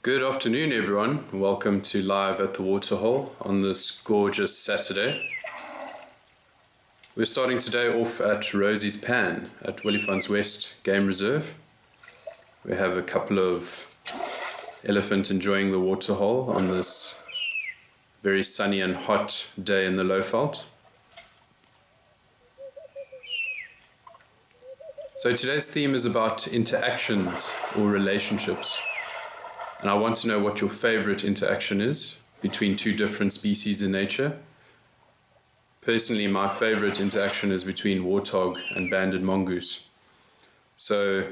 Good afternoon, everyone. Welcome to Live at the Waterhole on this gorgeous Saturday. We're starting today off at Rosie's Pan at Williefonds West Game Reserve. We have a couple of elephants enjoying the waterhole on this very sunny and hot day in the Lowveld. So today's theme is about interactions or relationships. And I want to know what your favorite interaction is between two different species in nature. Personally, my favorite interaction is between warthog and banded mongoose. So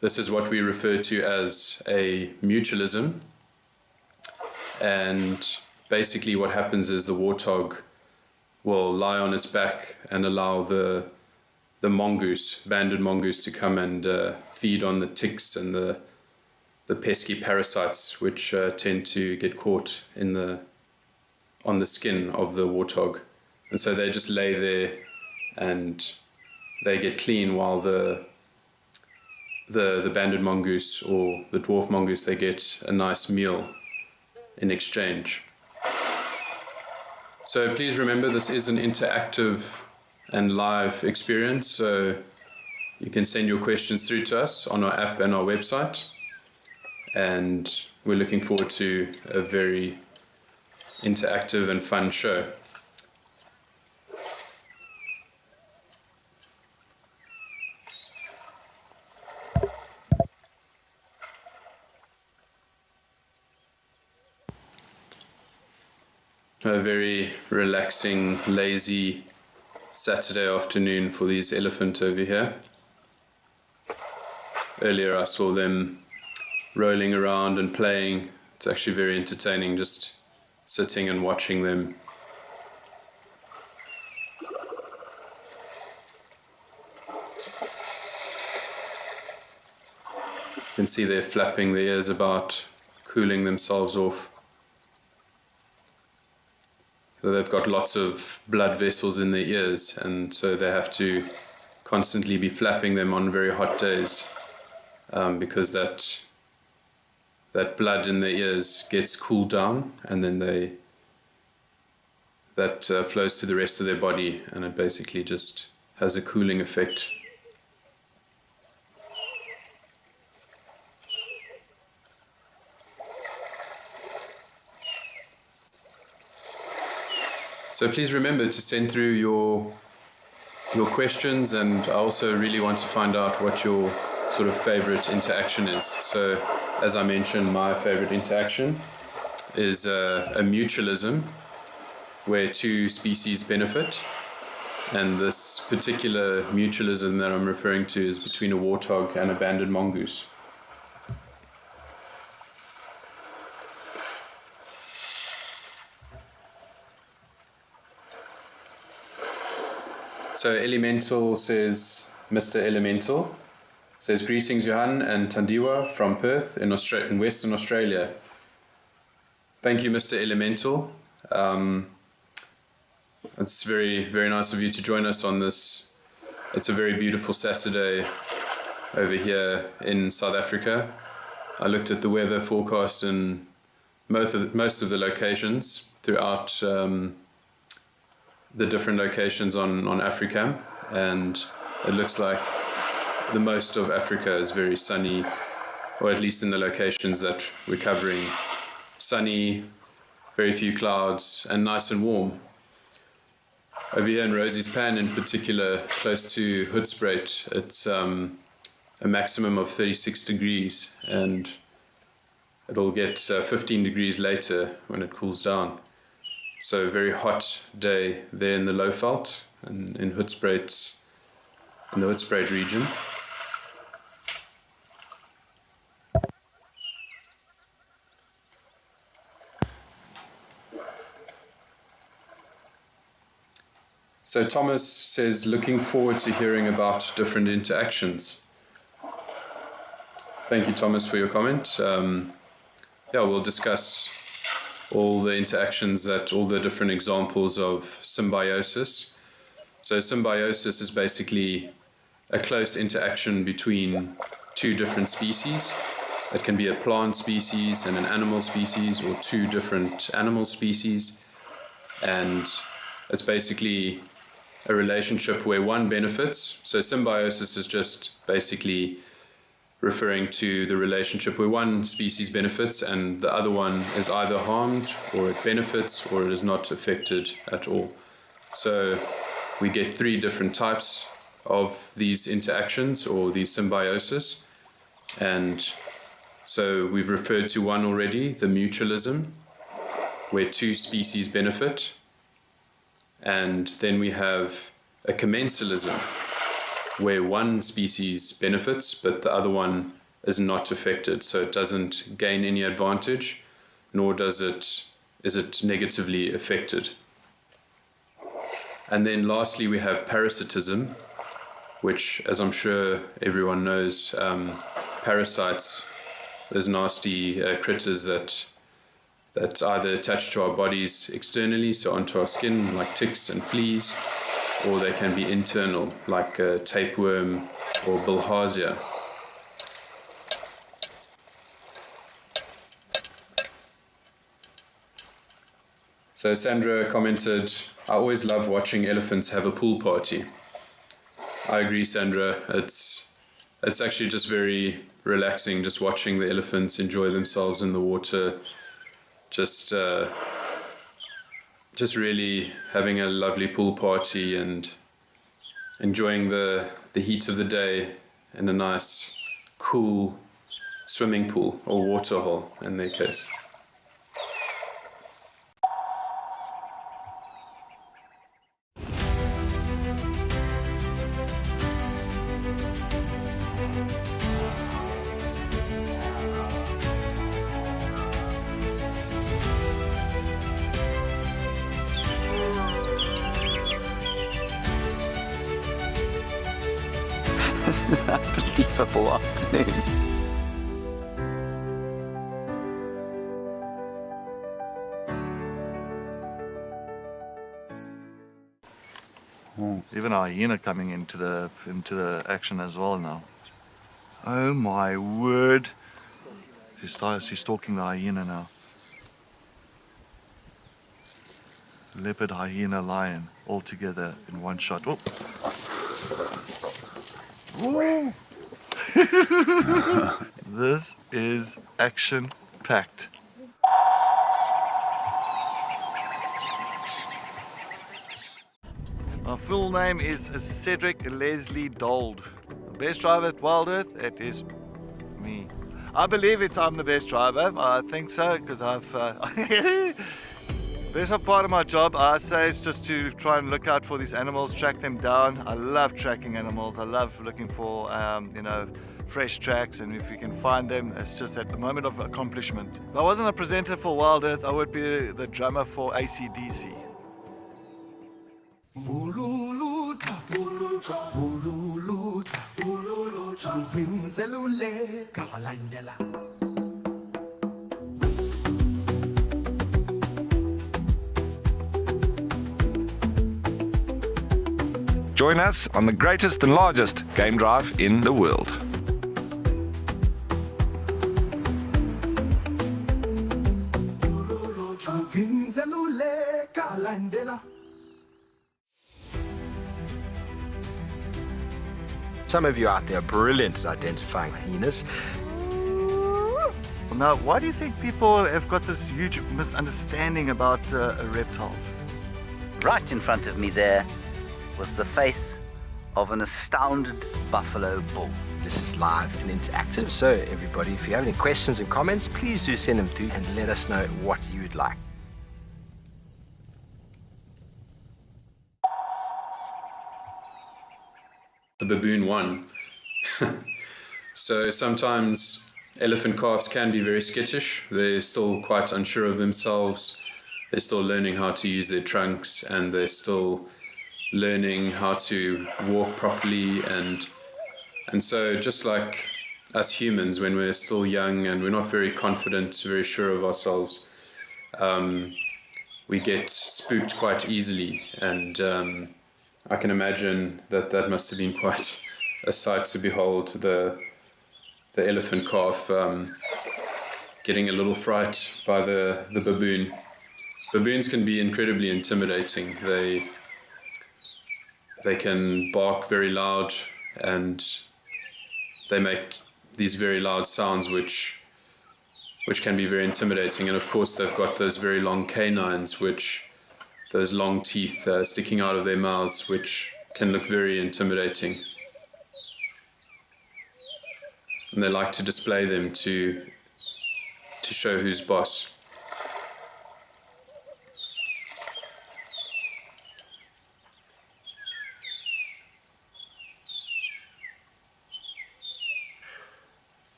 this is what we refer to as a mutualism. And basically what happens is the warthog will lie on its back and allow the mongoose, banded mongoose, to come and feed on the ticks and the pesky parasites which tend to get caught on the skin of the warthog. And so they just lay there and they get clean, while the banded mongoose or the dwarf mongoose, they get a nice meal in exchange. So please remember, this is an interactive and live experience, so you can send your questions through to us on our app and our website. And we're looking forward to a very interactive and fun show. A very relaxing, lazy Saturday afternoon for these elephants over here. Earlier I saw them rolling around and playing. It's actually very entertaining just sitting and watching them. You can see they're flapping their ears about, cooling themselves off. So they've got lots of blood vessels in their ears, and so they have to constantly be flapping them on very hot days, because that blood in their ears gets cooled down, and then that flows to the rest of their body, and it basically just has a cooling effect. So please remember to send through your questions, and I also really want to find out what your sort of favorite interaction is. So as I mentioned, my favorite interaction is a mutualism where two species benefit, and this particular mutualism that I'm referring to is between a warthog and a banded mongoose. So Elemental says, Mr. Elemental says, greetings Johan and Tandiwa from Perth in Western Australia. Thank you, Mr. Elemental. It's very, very nice of you to join us on this. It's a very beautiful Saturday over here in South Africa. I looked at the weather forecast in most of the locations throughout the different locations on Africa, and it looks like the most of Africa is very sunny, or at least in the locations that we're covering. Sunny, very few clouds, and nice and warm. Over here in Rosie's Pan in particular, close to Hoedspruit, it's a maximum of 36 degrees, and it'll get 15 degrees later when it cools down. So a very hot day there in the Lowveld and in Hoedspruit, in the Hoedspruit region. So Thomas says, looking forward to hearing about different interactions. Thank you, Thomas, for your comment. We'll discuss all the interactions, all the different examples of symbiosis. So symbiosis is basically a close interaction between two different species. It can be a plant species and an animal species, or two different animal species. And it's basically a relationship where one benefits. So symbiosis is just basically referring to the relationship where one species benefits and the other one is either harmed, or it benefits, or it is not affected at all. So we get three different types of these interactions, or these symbiosis. And so we've referred to one already, the mutualism, where two species benefit. And then we have a commensalism, where one species benefits but the other one is not affected, so it doesn't gain any advantage, nor is it negatively affected. And then lastly we have parasitism, which, as I'm sure everyone knows, parasites, those nasty critters that either attach to our bodies externally, so onto our skin, like ticks and fleas, or they can be internal, like tapeworm or bilharzia. So Sandra commented, "I always love watching elephants have a pool party." I agree, Sandra. It's actually just very relaxing, just watching the elephants enjoy themselves in the water, just really having a lovely pool party and enjoying the heat of the day in a nice, cool swimming pool, or waterhole in their case. This is an unbelievable afternoon. Oh, even a hyena coming into the action as well now. Oh my word! She's stalking the hyena now. Leopard, hyena, lion, all together in one shot. Oh. Whoa. This is action-packed. My full name is Cedric Leslie Dold. The best driver at Wild Earth, it is me. I believe I'm the best driver. I think so, because I've... Best part of my job, I say, is just to try and look out for these animals, track them down. I love tracking animals. I love looking for, fresh tracks, and if you can find them, it's just at the moment of accomplishment. If I wasn't a presenter for Wild Earth, I would be the drummer for AC/DC. Join us on the greatest and largest game drive in the world. Some of you out there are brilliant at identifying hyenas. Now, why do you think people have got this huge misunderstanding about reptiles? Right in front of me there was the face of an astounded buffalo bull. This is live and interactive, so everybody, if you have any questions and comments, please do send them through and let us know what you would like. The baboon won. So sometimes elephant calves can be very skittish. They're still quite unsure of themselves. They're still learning how to use their trunks, and they're still learning how to walk properly, and so just like us humans, when we're still young and we're not very confident, very sure of ourselves, we get spooked quite easily, and I can imagine that must have been quite a sight to behold, the the elephant calf getting a little fright by the baboon. Baboons can be incredibly intimidating. They can bark very loud, and they make these very loud sounds which can be very intimidating. And of course they've got those very long canines, those long teeth sticking out of their mouths, which can look very intimidating. And they like to display them to show who's boss.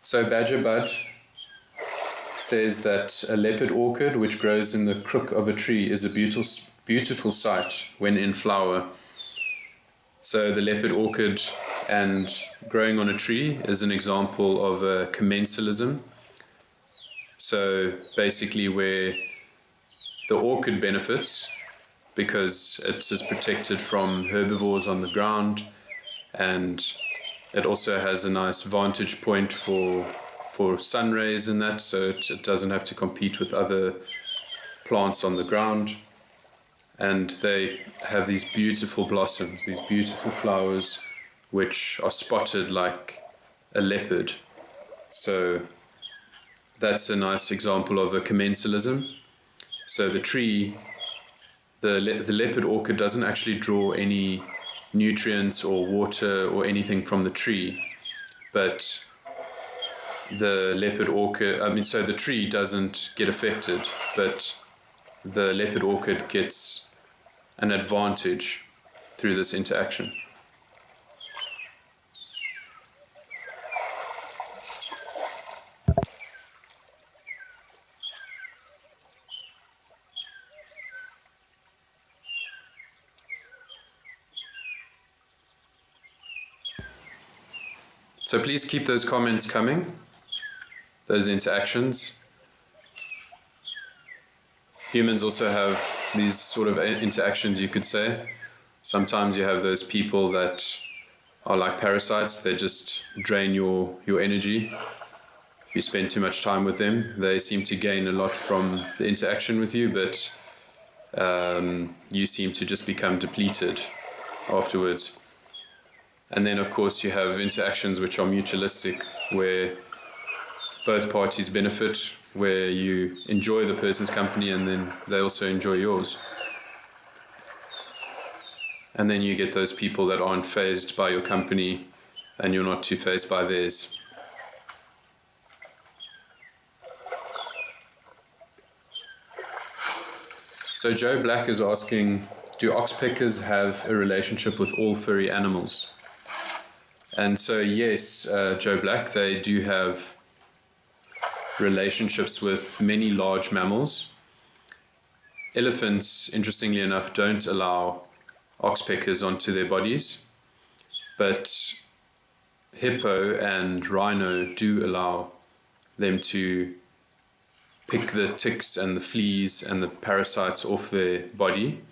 So Badger Bud says that a leopard orchid which grows in the crook of a tree is a beautiful sight when in flower. So the leopard orchid and growing on a tree is an example of a commensalism. So basically where the orchid benefits because it is protected from herbivores on the ground, and it also has a nice vantage point for sun rays and that, so it doesn't have to compete with other plants on the ground. And they have these beautiful blossoms, these beautiful flowers, which are spotted like a leopard. So that's a nice example of a commensalism. So the tree, the leopard orchid doesn't actually draw any nutrients or water or anything from the tree, but the leopard orchid, so the tree doesn't get affected, but the leopard orchid gets an advantage through this interaction. So please keep those comments coming, those interactions. Humans also have these sort of interactions, you could say. Sometimes you have those people that are like parasites. They just drain your energy. If you spend too much time with them, they seem to gain a lot from the interaction with you, but you seem to just become depleted afterwards. And then, of course, you have interactions which are mutualistic, where both parties benefit, where you enjoy the person's company and then they also enjoy yours. And then you get those people that aren't fazed by your company and you're not too fazed by theirs. So Joe Black is asking, do oxpeckers have a relationship with all furry animals? And so yes, Joe Black, they do have relationships with many large mammals. Elephants, interestingly enough, don't allow oxpeckers onto their bodies, but hippo and rhino do allow them to pick the ticks and the fleas and the parasites off their body.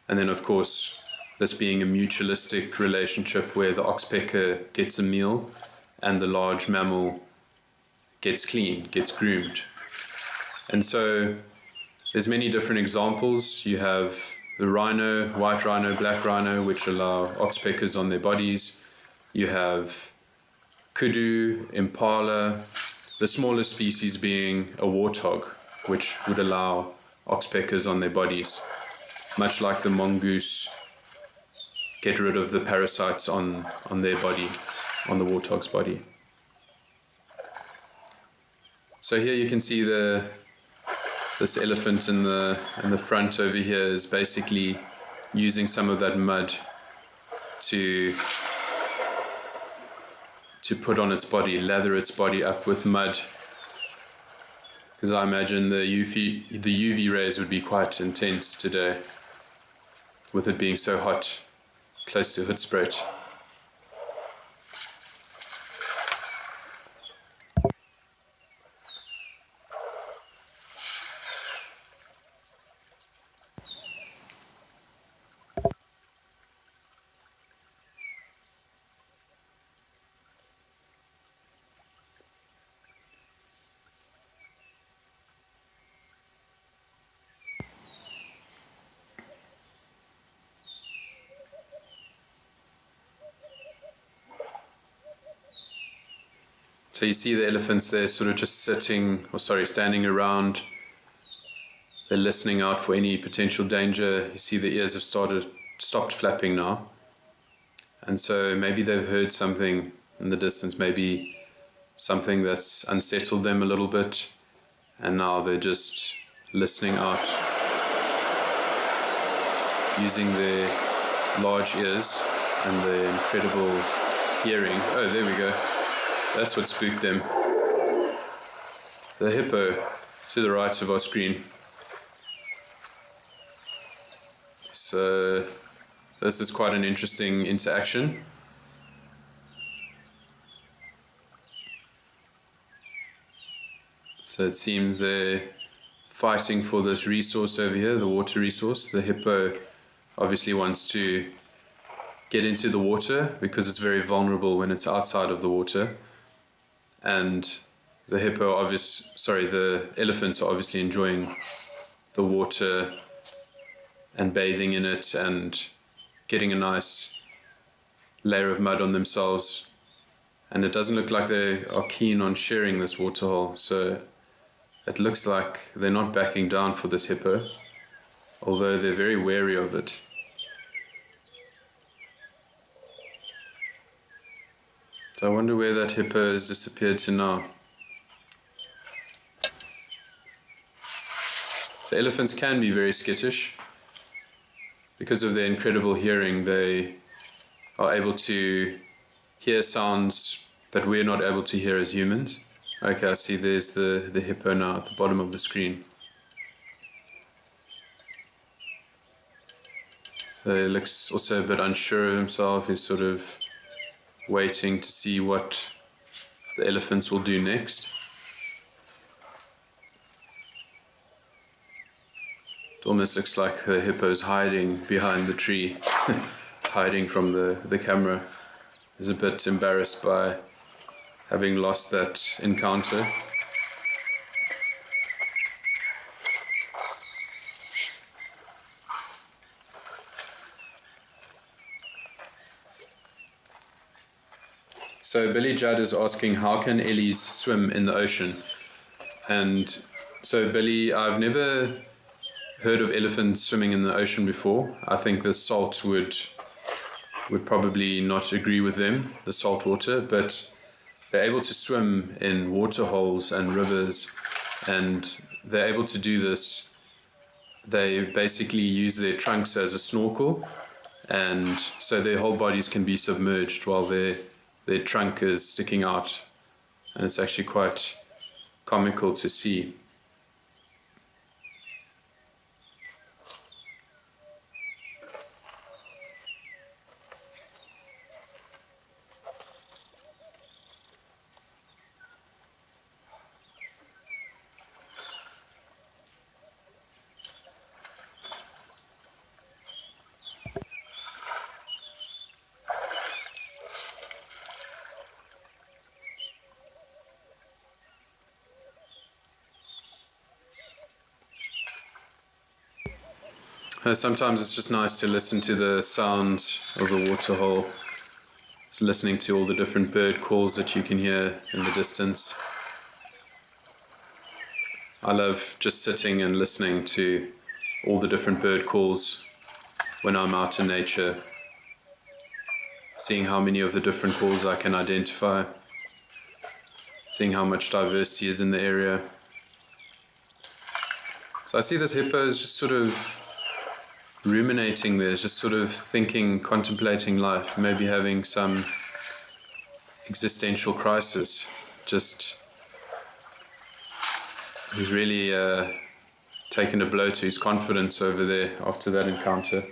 And then, of course, this being a mutualistic relationship where the oxpecker gets a meal and the large mammal gets clean, gets groomed. And so there's many different examples. You have the rhino, white rhino, black rhino, which allow oxpeckers on their bodies. You have kudu, impala, the smallest species being a warthog, which would allow oxpeckers on their bodies, much like the mongoose get rid of the parasites on their body, on the warthog's body. So here you can see this elephant in the front over here is basically using some of that mud to put on its body, lather its body up with mud, because I imagine the UV rays would be quite intense today, with it being so hot close to Hoedspruit. So you see the elephants there sort of just standing around. They're listening out for any potential danger. You see the ears have stopped flapping now. And so maybe they've heard something in the distance, maybe something that's unsettled them a little bit. And now they're just listening out, using their large ears and their incredible hearing. Oh, there we go. That's what spooked them. The hippo to the right of our screen. So this is quite an interesting interaction. So it seems they're fighting for this resource over here, the water resource. The hippo obviously wants to get into the water because it's very vulnerable when it's outside of the water. And the elephants are obviously enjoying the water and bathing in it and getting a nice layer of mud on themselves. And it doesn't look like they are keen on sharing this waterhole, so it looks like they're not backing down for this hippo, although they're very wary of it. So I wonder where that hippo has disappeared to now. So elephants can be very skittish. Because of their incredible hearing, they are able to hear sounds that we're not able to hear as humans. Okay, I see there's the hippo now at the bottom of the screen. So he looks also a bit unsure of himself. He's sort of waiting to see what the elephants will do next. It almost looks like the hippo's hiding behind the tree, hiding from the camera. He's a bit embarrassed by having lost that encounter. So Billy Judd is asking, how can Ellies swim in the ocean? And so Billy, I've never heard of elephants swimming in the ocean before. I think the salt would probably not agree with them, the salt water, but they're able to swim in waterholes and rivers, and they're able to do this. They basically use their trunks as a snorkel, and so their whole bodies can be submerged while their trunk is sticking out, and it's actually quite comical to see. Sometimes it's just nice to listen to the sounds of the waterhole, just listening to all the different bird calls that you can hear in the distance. I love just sitting and listening to all the different bird calls when I'm out in nature, seeing how many of the different calls I can identify, seeing how much diversity is in the area. So I see this hippo is just sort of ruminating there, just sort of thinking, contemplating life, maybe having some existential crisis. Just, he's really taken a blow to his confidence over there after that encounter.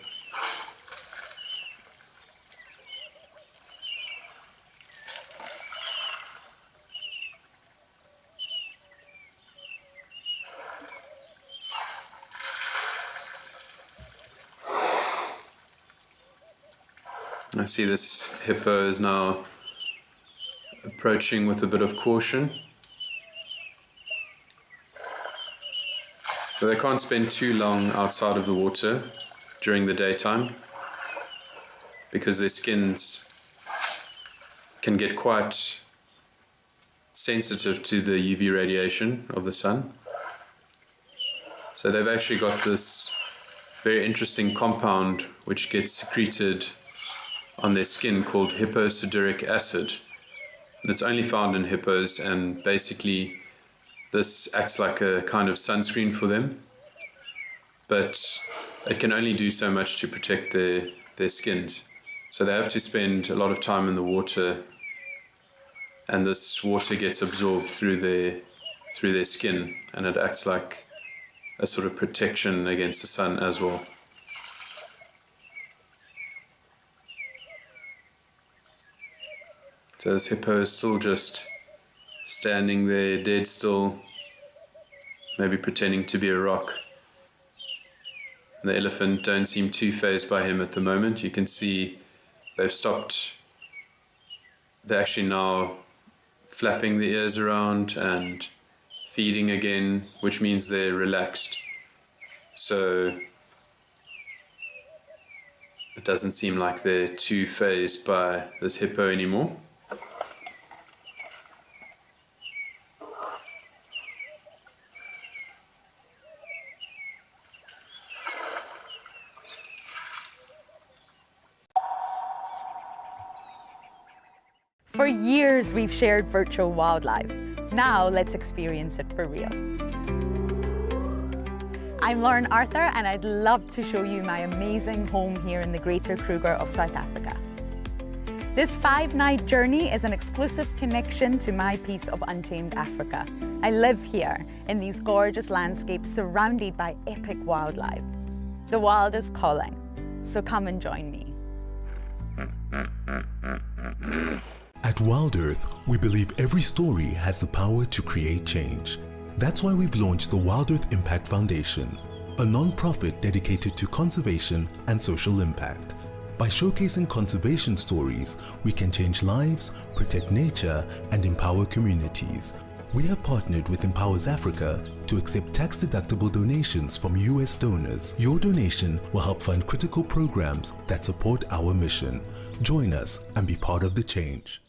I see this hippo is now approaching with a bit of caution. But they can't spend too long outside of the water during the daytime because their skins can get quite sensitive to the UV radiation of the sun. So they've actually got this very interesting compound which gets secreted on their skin called hipposudoric acid. And it's only found in hippos, and basically this acts like a kind of sunscreen for them. But it can only do so much to protect their skins. So they have to spend a lot of time in the water, and this water gets absorbed through their skin, and it acts like a sort of protection against the sun as well. So this hippo is still just standing there, dead still, maybe pretending to be a rock. And the elephant don't seem too fazed by him at the moment. You can see they've stopped. They're actually now flapping the ears around and feeding again, which means they're relaxed. So it doesn't seem like they're too fazed by this hippo anymore. For years, we've shared virtual wildlife. Now, let's experience it for real. I'm Lauren Arthur, and I'd love to show you my amazing home here in the Greater Kruger of South Africa. This 5-night journey is an exclusive connection to my piece of untamed Africa. I live here in these gorgeous landscapes surrounded by epic wildlife. The wild is calling, so come and join me. At Wild Earth, we believe every story has the power to create change. That's why we've launched the Wild Earth Impact Foundation, a non-profit dedicated to conservation and social impact. By showcasing conservation stories, we can change lives, protect nature, and empower communities. We have partnered with Empowers Africa to accept tax-deductible donations from US donors. Your donation will help fund critical programs that support our mission. Join us and be part of the change.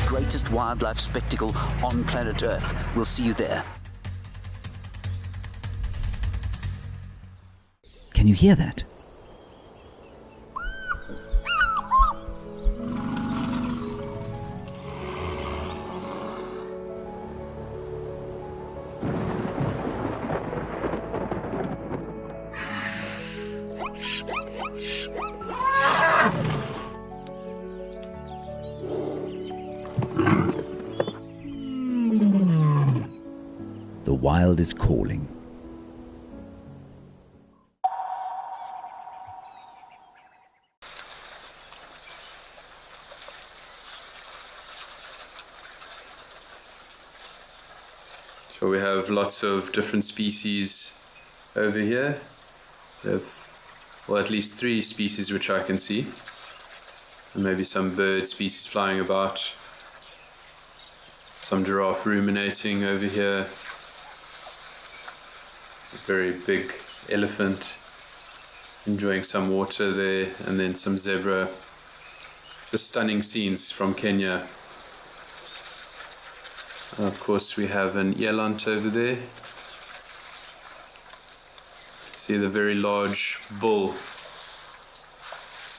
Greatest wildlife spectacle on planet Earth. We'll see you there. Can you hear that? The wild is calling. So we have lots of different species over here. We have, well, at least 3 species which I can see. And maybe some bird species flying about. Some giraffe ruminating over here. A very big elephant enjoying some water there, and then some zebra. Just stunning scenes from Kenya. And of course we have an eland over there. See the very large bull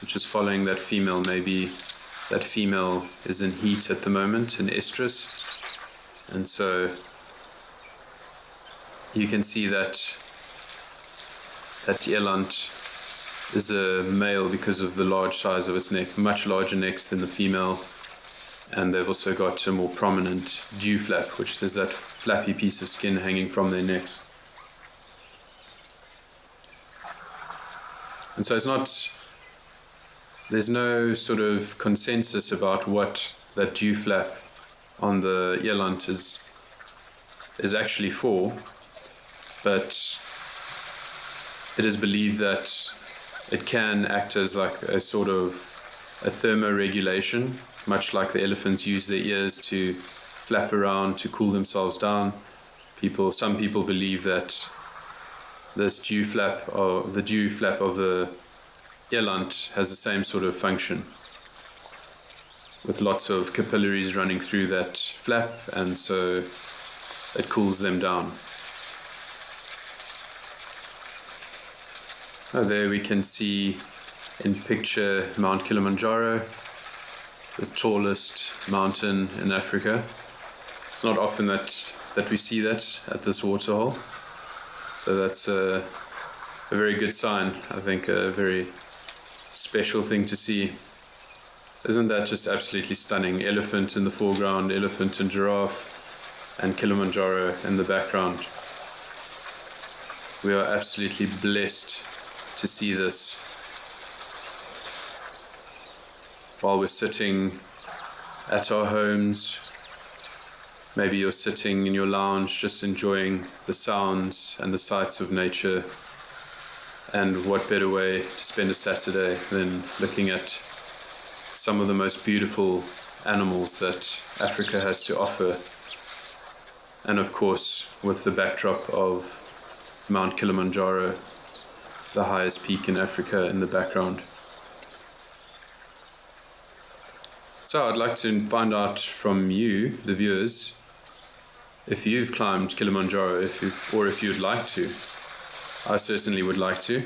which is following that female. Maybe that female is in heat at the moment, in estrus, and so you can see that eland is a male because of the large size of its neck, much larger necks than the female. And they've also got a more prominent dew flap, which is that flappy piece of skin hanging from their necks. And so there's no sort of consensus about what that dew flap on the eland is actually for, but it is believed that it can act as like a sort of a thermoregulation, much like the elephants use their ears to flap around to cool themselves down. Some people believe that this dew flap, or the dew flap of the eland, has the same sort of function, with lots of capillaries running through that flap, and so it cools them down. There we can see in picture Mount Kilimanjaro, the tallest mountain in Africa. It's not often that we see that at this waterhole, so that's a very good sign. I think a very special thing to see. Isn't that just absolutely stunning? Elephant in the foreground, elephant and giraffe, and Kilimanjaro in the background. We are absolutely blessed to see this while we're sitting at our homes. Maybe you're sitting in your lounge just enjoying the sounds and the sights of nature. And what better way to spend a Saturday than looking at some of the most beautiful animals that Africa has to offer. And of course, with the backdrop of Mount Kilimanjaro, the highest peak in Africa, in the background. So I'd like to find out from you, the viewers, if you've climbed Kilimanjaro, or if you'd like to. I certainly would like to.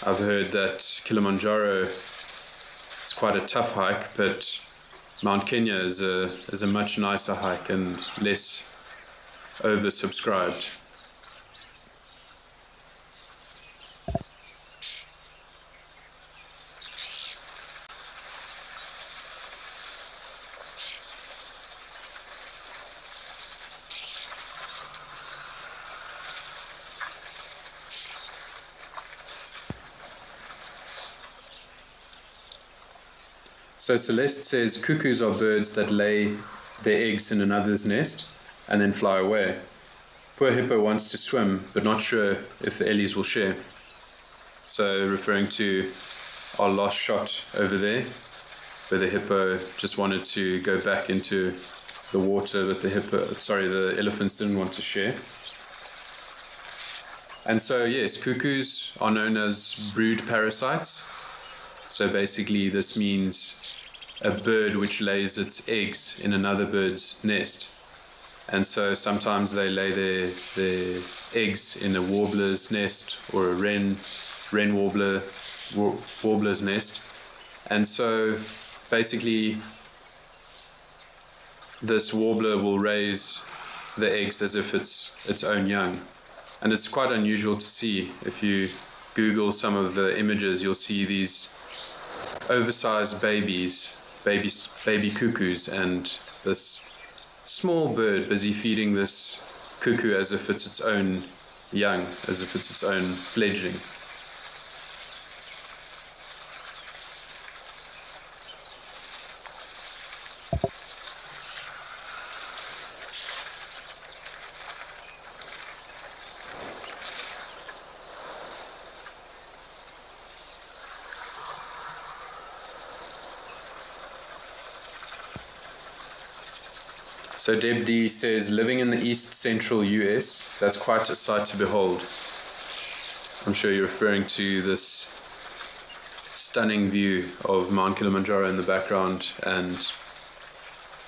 I've heard that Kilimanjaro is quite a tough hike, but Mount Kenya is a much nicer hike and less oversubscribed. So Celeste says cuckoos are birds that lay their eggs in another's nest and then fly away. Poor hippo wants to swim, but not sure if the ellies will share. So referring to our last shot over there, where the hippo just wanted to go back into the water, but the elephants didn't want to share. And so yes, cuckoos are known as brood parasites. So basically this means a bird which lays its eggs in another bird's nest. And so sometimes they lay their eggs in a warbler's nest or a wren warbler's nest. And so basically this warbler will raise the eggs as if it's its own young. And it's quite unusual to see. If you Google some of the images, you'll see these oversized baby cuckoos, and this small bird busy feeding this cuckoo as if it's its own young, as if it's its own fledgling. So Deb D says, living in the east central US, that's quite a sight to behold. I'm sure you're referring to this stunning view of Mount Kilimanjaro in the background, and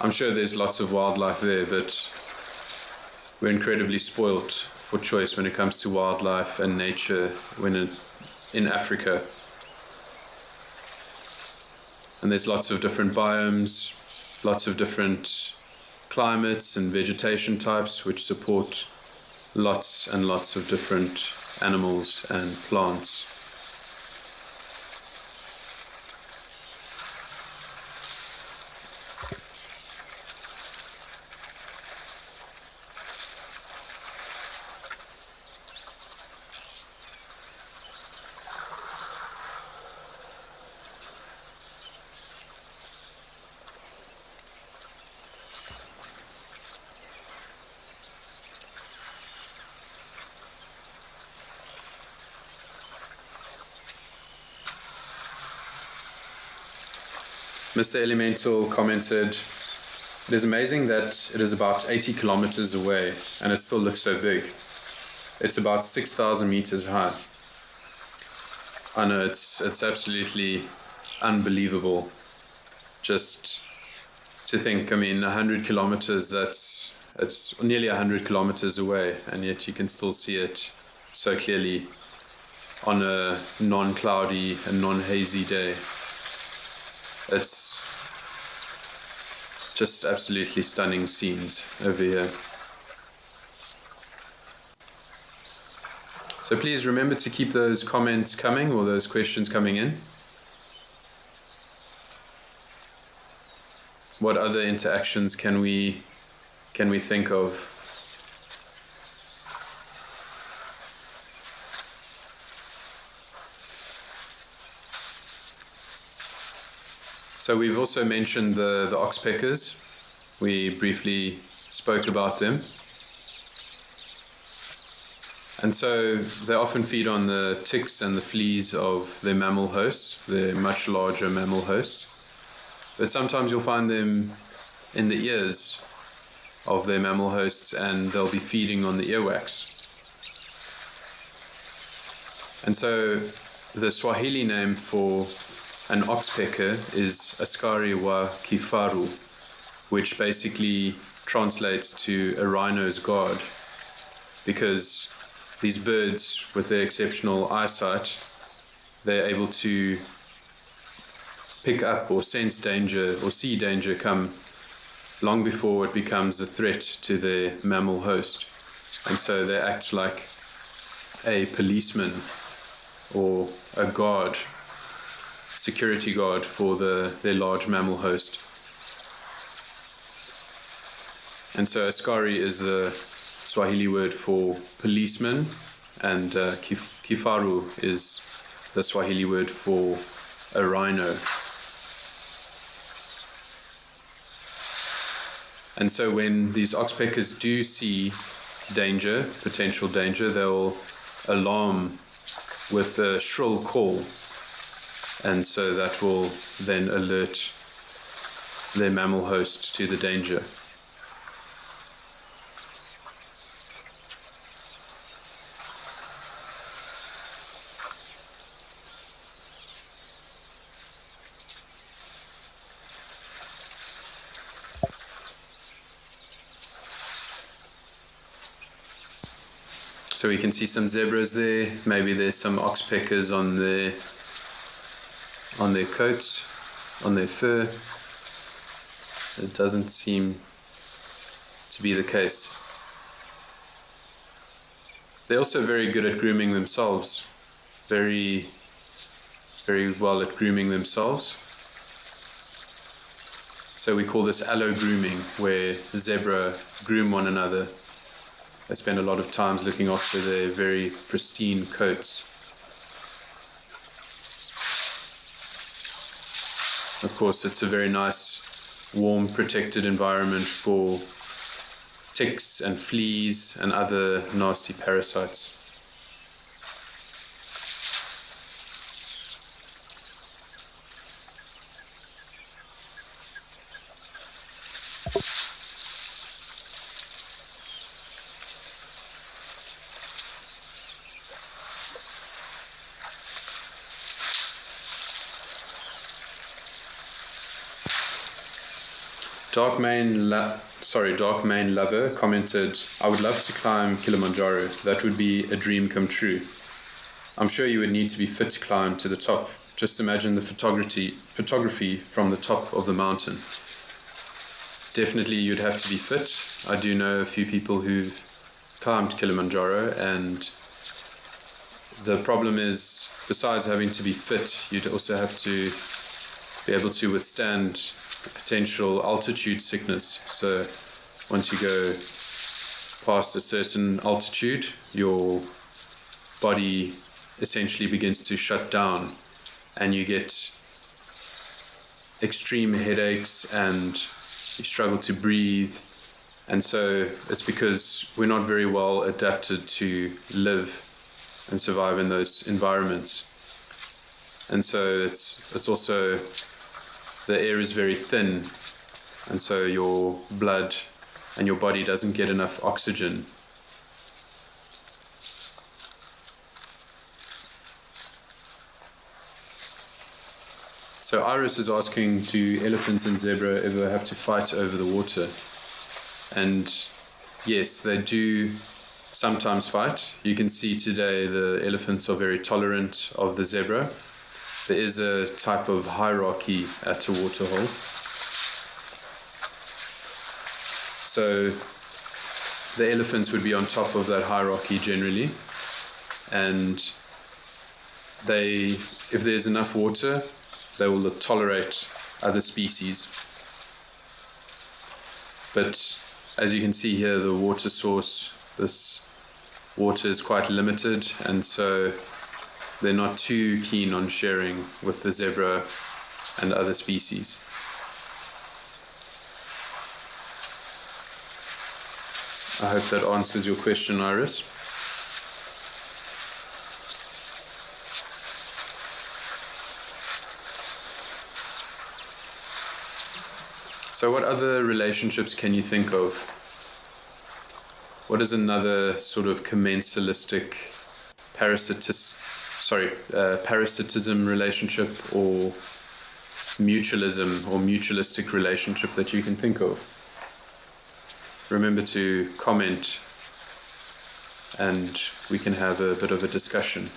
I'm sure there's lots of wildlife there, but we're incredibly spoilt for choice when it comes to wildlife and nature in Africa. And there's lots of different biomes, lots of different climates and vegetation types which support lots and lots of different animals and plants. Mr. Elemental commented, "It is amazing that it is about 80 kilometers away and it still looks so big. It's about 6,000 meters high." I know, it's absolutely unbelievable just to think. I mean, 100 kilometers, it's nearly 100 kilometers away, and yet you can still see it so clearly on a non-cloudy and non-hazy day. It's just absolutely stunning scenes over here. So please remember to keep those comments coming, or those questions coming in. What other interactions can we think of? So we've also mentioned the oxpeckers. We briefly spoke about them. And so they often feed on the ticks and the fleas of their mammal hosts, their much larger mammal hosts. But sometimes you'll find them in the ears of their mammal hosts, and they'll be feeding on the earwax. And so the Swahili name for an oxpecker is Askari wa Kifaru, which basically translates to a rhino's guard, because these birds, with their exceptional eyesight, they're able to pick up or sense danger or see danger come long before it becomes a threat to their mammal host. And so they act like a policeman or a guard, security guard for their large mammal host. And so askari is the Swahili word for policeman, and kifaru is the Swahili word for a rhino. And so when these oxpeckers do see danger, potential danger, they'll alarm with a shrill call, and so that will then alert their mammal host to the danger. So we can see some zebras there. Maybe there's some oxpeckers on their coats, on their fur. It doesn't seem to be the case. They're also very good at grooming themselves. Very, very well at grooming themselves. So we call this allo grooming, where zebra groom one another. They spend a lot of time looking after their very pristine coats. Of course, it's a very nice, warm, protected environment for ticks and fleas and other nasty parasites. Dark Mane Lover commented, "I would love to climb Kilimanjaro. That would be a dream come true. I'm sure you would need to be fit to climb to the top. Just imagine the photography from the top of the mountain. Definitely you'd have to be fit. I do know a few people who've climbed Kilimanjaro, and the problem is, besides having to be fit, you'd also have to be able to withstand potential altitude sickness. So once you go past a certain altitude, your body essentially begins to shut down, and you get extreme headaches and you struggle to breathe. And so it's because we're not very well adapted to live and survive in those environments. And so it's also the air is very thin, and so your blood and your body doesn't get enough oxygen. So Iris is asking, do elephants and zebra ever have to fight over the water? And yes, they do sometimes fight. You can see today the elephants are very tolerant of the zebra. There is a type of hierarchy at a waterhole. So the elephants would be on top of that hierarchy generally, and if there's enough water, they will tolerate other species. But as you can see here, the water source, this water is quite limited, and so they're not too keen on sharing with the zebra and other species. I hope that answers your question, Iris. So what other relationships can you think of? What is another sort of commensalistic parasitism relationship or mutualism or mutualistic relationship that you can think of? Remember to comment and we can have a bit of a discussion.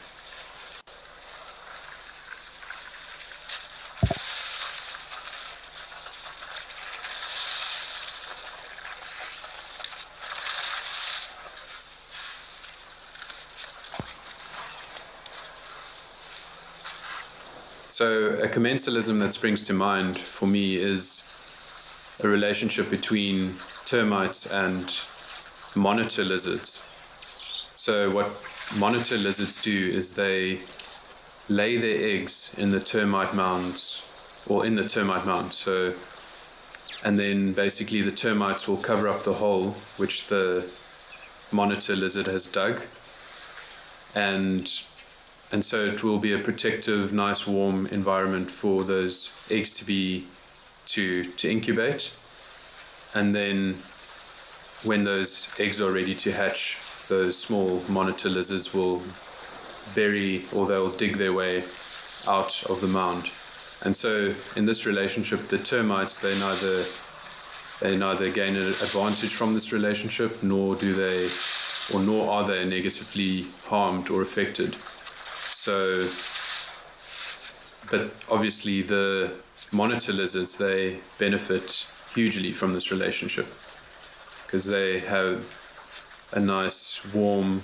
So a commensalism that springs to mind for me is a relationship between termites and monitor lizards. So what monitor lizards do is they lay their eggs in the termite mounds, or in the termite mound. And then basically the termites will cover up the hole which the monitor lizard has dug, and so it will be a protective, nice, warm environment for those eggs to incubate. And then when those eggs are ready to hatch, those small monitor lizards will they'll dig their way out of the mound. And so in this relationship, the termites, they neither gain an advantage from this relationship, nor are they negatively harmed or affected. So, but obviously the monitor lizards, they benefit hugely from this relationship because they have a nice, warm,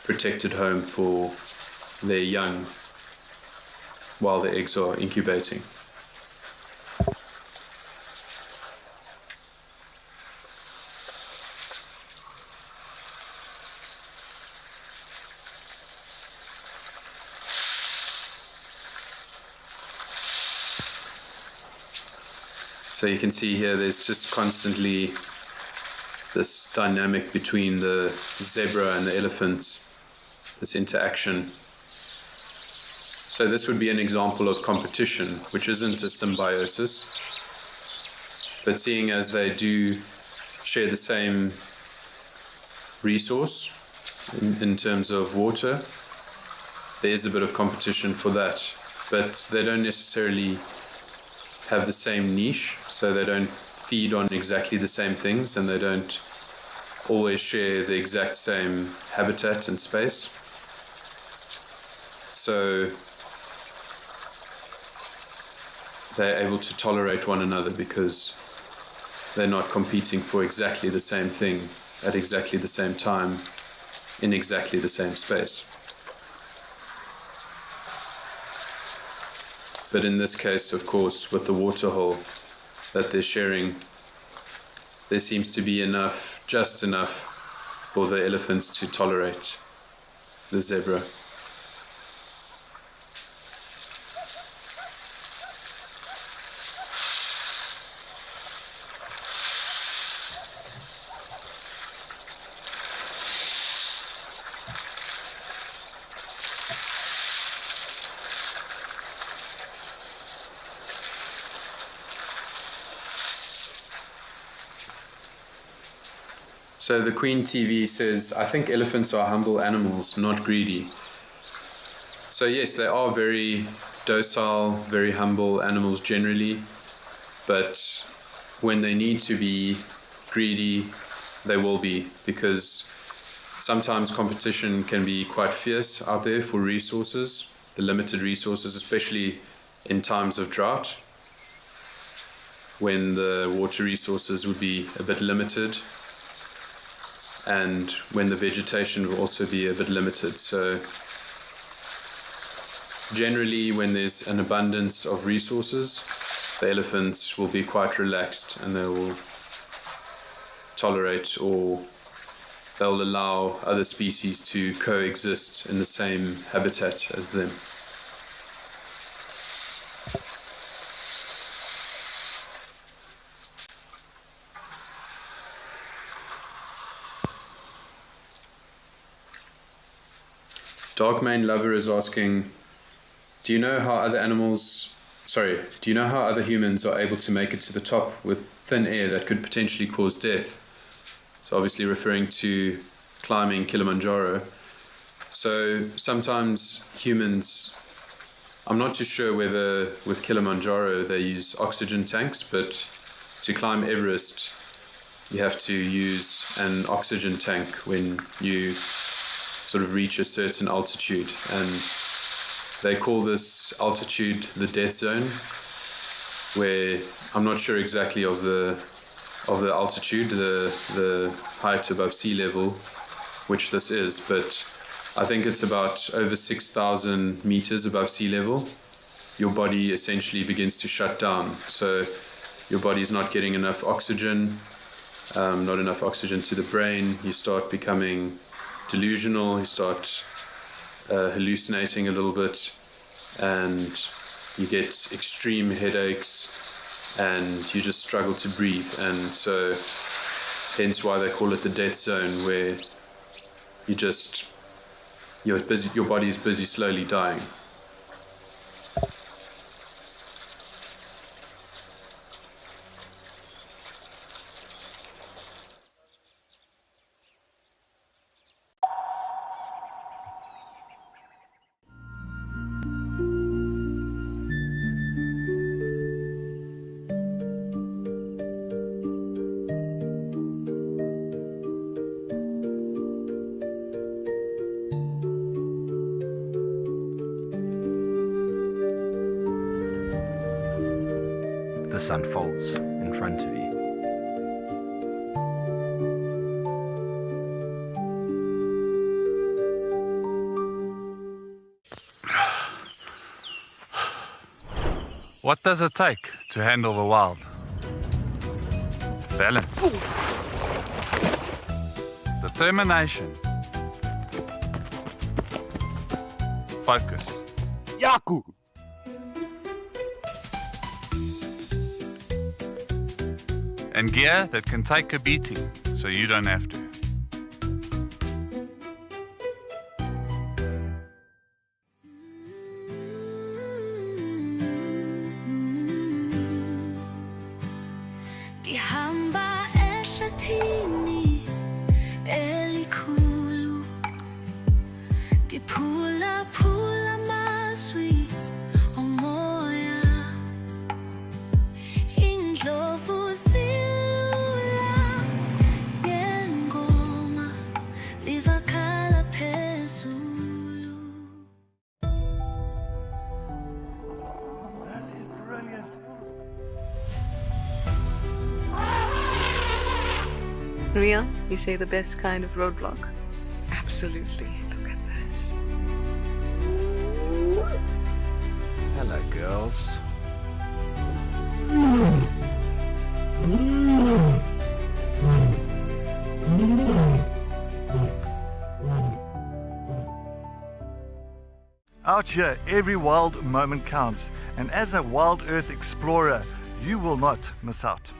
protected home for their young while the eggs are incubating. So you can see here there's just constantly this dynamic between the zebra and the elephants, this interaction. So this would be an example of competition, which isn't a symbiosis, but seeing as they do share the same resource in terms of water, there's a bit of competition for that, but they don't necessarily have the same niche, so they don't feed on exactly the same things, and they don't always share the exact same habitat and space. So they're able to tolerate one another because they're not competing for exactly the same thing at exactly the same time in exactly the same space. But in this case, of course, with the waterhole that they're sharing, there seems to be just enough for the elephants to tolerate the zebra. So the Queen TV says, I think elephants are humble animals, not greedy. So yes, they are very docile, very humble animals generally, but when they need to be greedy, they will be, because sometimes competition can be quite fierce out there for resources, the limited resources, especially in times of drought, when the water resources would be a bit limited, and when the vegetation will also be a bit limited. So generally, when there's an abundance of resources, the elephants will be quite relaxed, and they will tolerate, or they'll allow other species to coexist in the same habitat as them. Darkmane Lover is asking, do you know how other humans are able to make it to the top with thin air that could potentially cause death? So obviously referring to climbing Kilimanjaro. So sometimes humans, I'm not too sure whether with Kilimanjaro they use oxygen tanks, but to climb Everest you have to use an oxygen tank when you sort of reach a certain altitude, and they call this altitude the death zone, where I'm not sure exactly of the altitude, the height above sea level, which this is, but I think it's about over 6,000 meters above sea level. Your body essentially begins to shut down, so your body's not getting enough oxygen, not enough oxygen to the brain. You start becoming delusional, you start hallucinating a little bit, and you get extreme headaches, and you just struggle to breathe. And so hence why they call it the death zone, where your body is busy slowly dying. This unfolds in front of you. What does it take to handle the wild? Balance. Determination. Focus. Yaku! And gear that can take a beating so you don't have to. Real? You say the best kind of roadblock? Absolutely. Look at this. Hello, girls. Out here, every wild moment counts, and as a Wild Earth explorer, you will not miss out.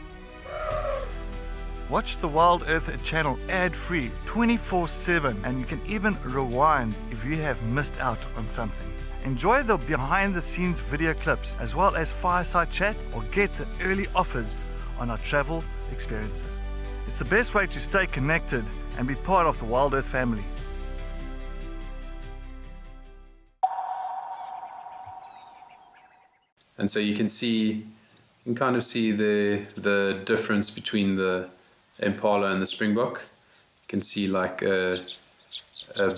Watch the Wild Earth channel ad-free 24/7, and you can even rewind if you have missed out on something. Enjoy the behind-the-scenes video clips as well as fireside chat, or get the early offers on our travel experiences. It's the best way to stay connected and be part of the Wild Earth family. And so you can kind of see the difference between the impala and the springbok. You can see like a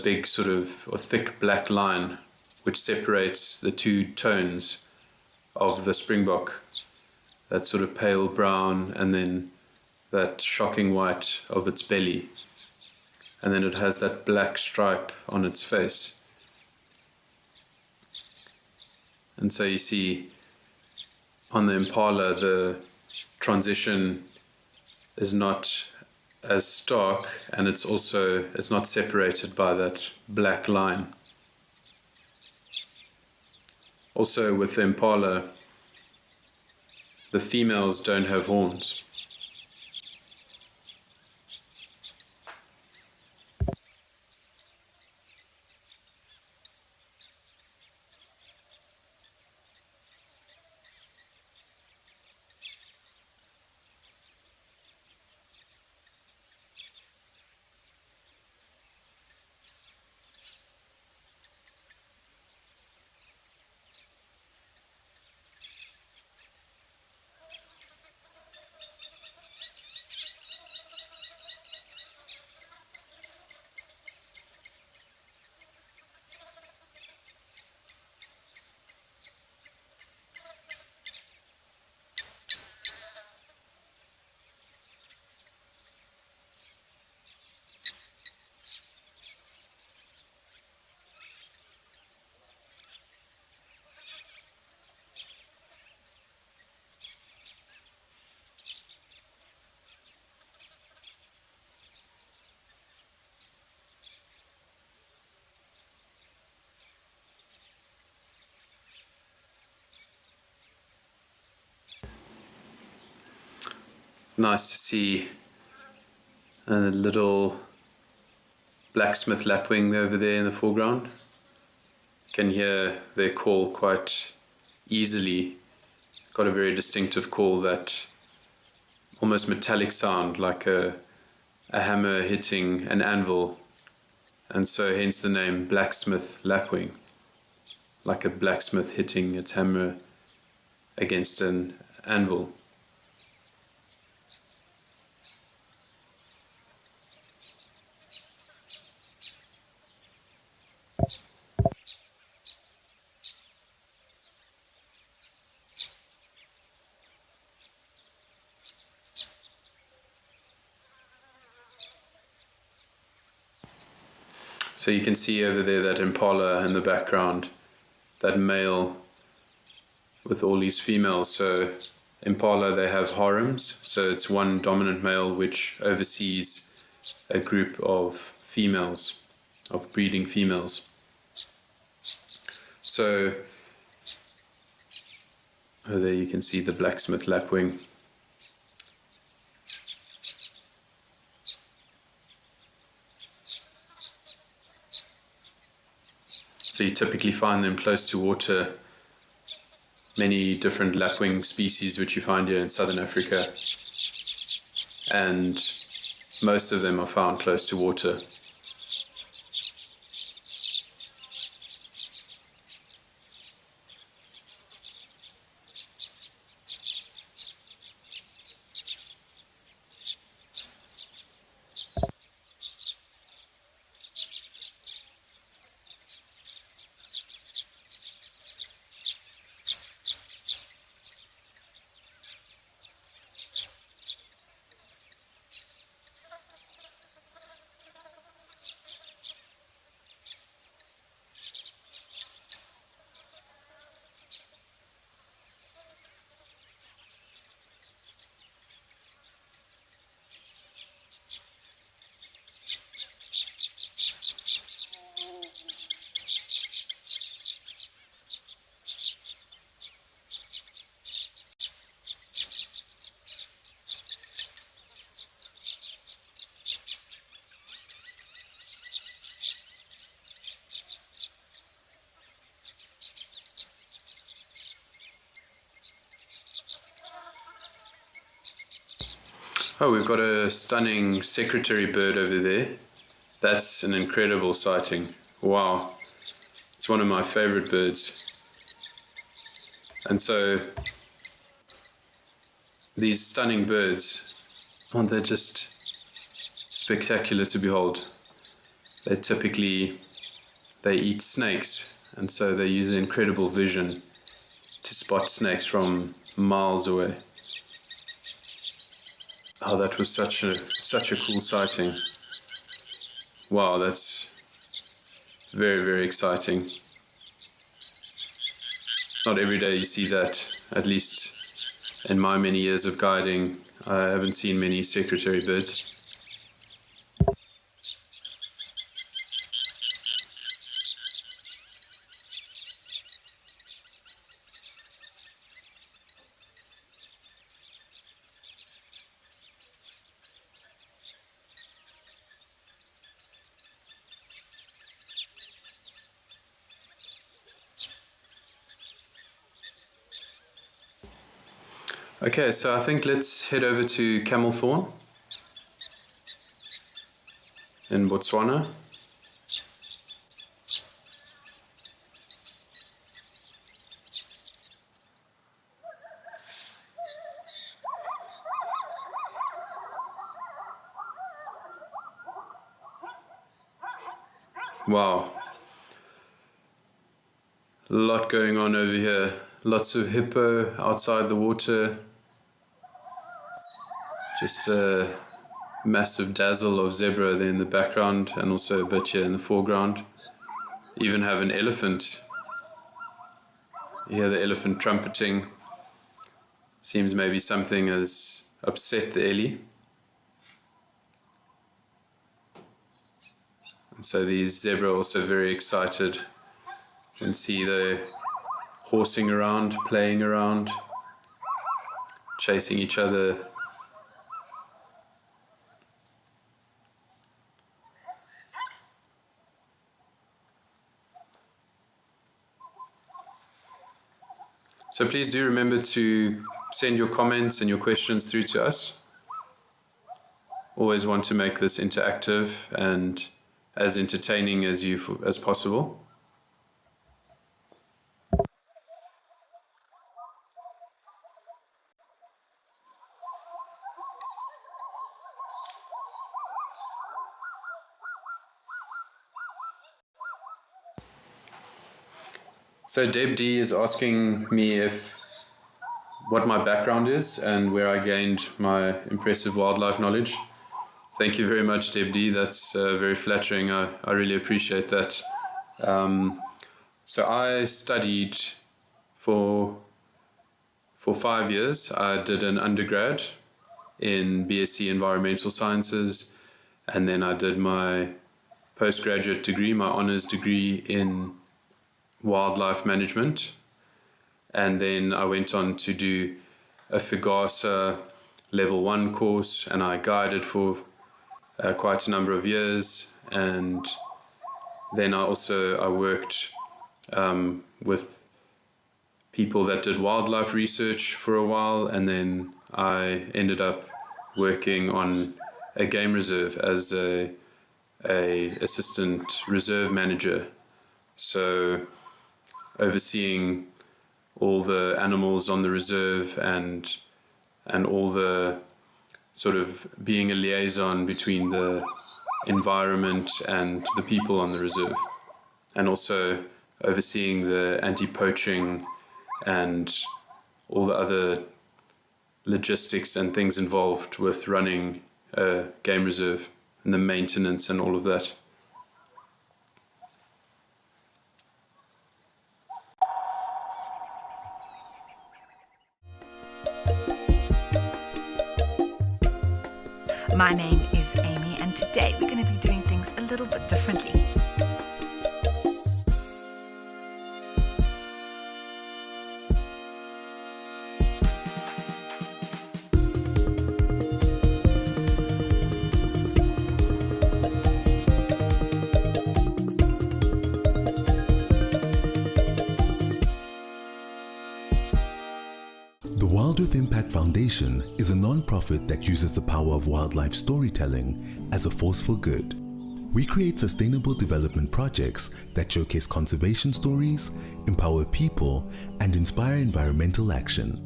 big sort of or thick black line which separates the two tones of the springbok, that sort of pale brown and then that shocking white of its belly, and then it has that black stripe on its face. And so you see on the impala the transition is not as stark, and it's not separated by that black line. Also with the impala, the females don't have horns. Nice to see a little blacksmith lapwing over there in the foreground. You can hear their call quite easily. Got a very distinctive call, that almost metallic sound, like a hammer hitting an anvil, and so hence the name blacksmith lapwing, like a blacksmith hitting its hammer against an anvil. So you can see over there that impala in the background, that male with all these females. So impala, they have harems, so it's one dominant male which oversees a group of females, of breeding females. So there you can see the blacksmith lapwing. So you typically find them close to water. Many different lapwing species which you find here in southern Africa, and most of them are found close to water. Oh, we've got a stunning secretary bird over there. That's an incredible sighting. Wow. It's one of my favorite birds. And so these stunning birds, aren't they just spectacular to behold? They eat snakes, and so they use incredible vision to spot snakes from miles away. Oh, that was such a cool sighting. Wow, that's very, very exciting. It's not every day you see that. At least in my many years of guiding, I haven't seen many secretary birds. Okay, so I think let's head over to Camel Thorn in Botswana. Wow. A lot going on over here. Lots of hippo outside the water. Just a massive dazzle of zebra there in the background, and also a bit here in the foreground. Even have an elephant. You hear the elephant trumpeting. Seems maybe something has upset the ellie. And so these zebra are also very excited. You can see they're horsing around, playing around, chasing each other. So please do remember to send your comments and your questions through to us. Always want to make this interactive and as entertaining as possible. So Deb D is asking me what my background is and where I gained my impressive wildlife knowledge. Thank you very much, Deb D. That's very flattering. I really appreciate that. So I studied for 5 years. I did an undergrad in BSc Environmental Sciences, and then I did my postgraduate degree, my honors degree in wildlife management, and then I went on to do a FIGASA level 1 course, and I guided for quite a number of years, and then I worked with people that did wildlife research for a while, and then I ended up working on a game reserve as a assistant reserve manager, so overseeing all the animals on the reserve and all the sort of being a liaison between the environment and the people on the reserve, and also overseeing the anti-poaching and all the other logistics and things involved with running a game reserve and the maintenance and all of that. My name is Amy, and today we're going to be doing things a little bit differently. The Wild Earth Impact Foundation is a non-profit that uses the power of wildlife storytelling as a force for good. We create sustainable development projects that showcase conservation stories, empower people, and inspire environmental action.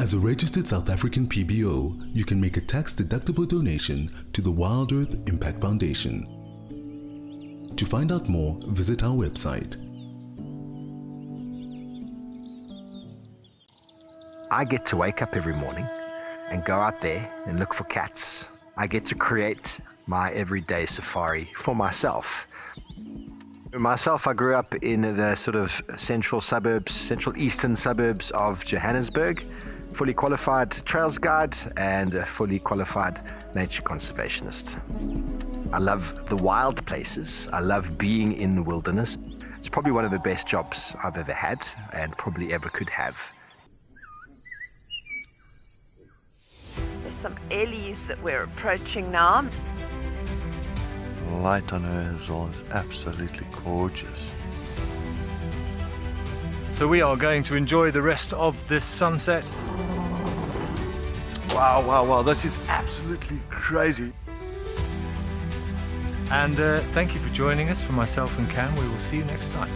As a registered South African PBO, you can make a tax-deductible donation to the Wild Earth Impact Foundation. To find out more, visit our website. I get to wake up every morning and go out there and look for cats. I get to create my everyday safari for myself. I grew up in the sort of central eastern suburbs of Johannesburg, fully qualified trails guide and a fully qualified nature conservationist. I love the wild places. I love being in the wilderness. It's probably one of the best jobs I've ever had and probably ever could have. There's some ellies that we're approaching now. The light on her as well is absolutely gorgeous. So we are going to enjoy the rest of this sunset. Wow, this is absolutely crazy. And thank you for joining us. For myself and Cam, we will see you next time.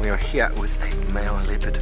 We are here with a male leopard.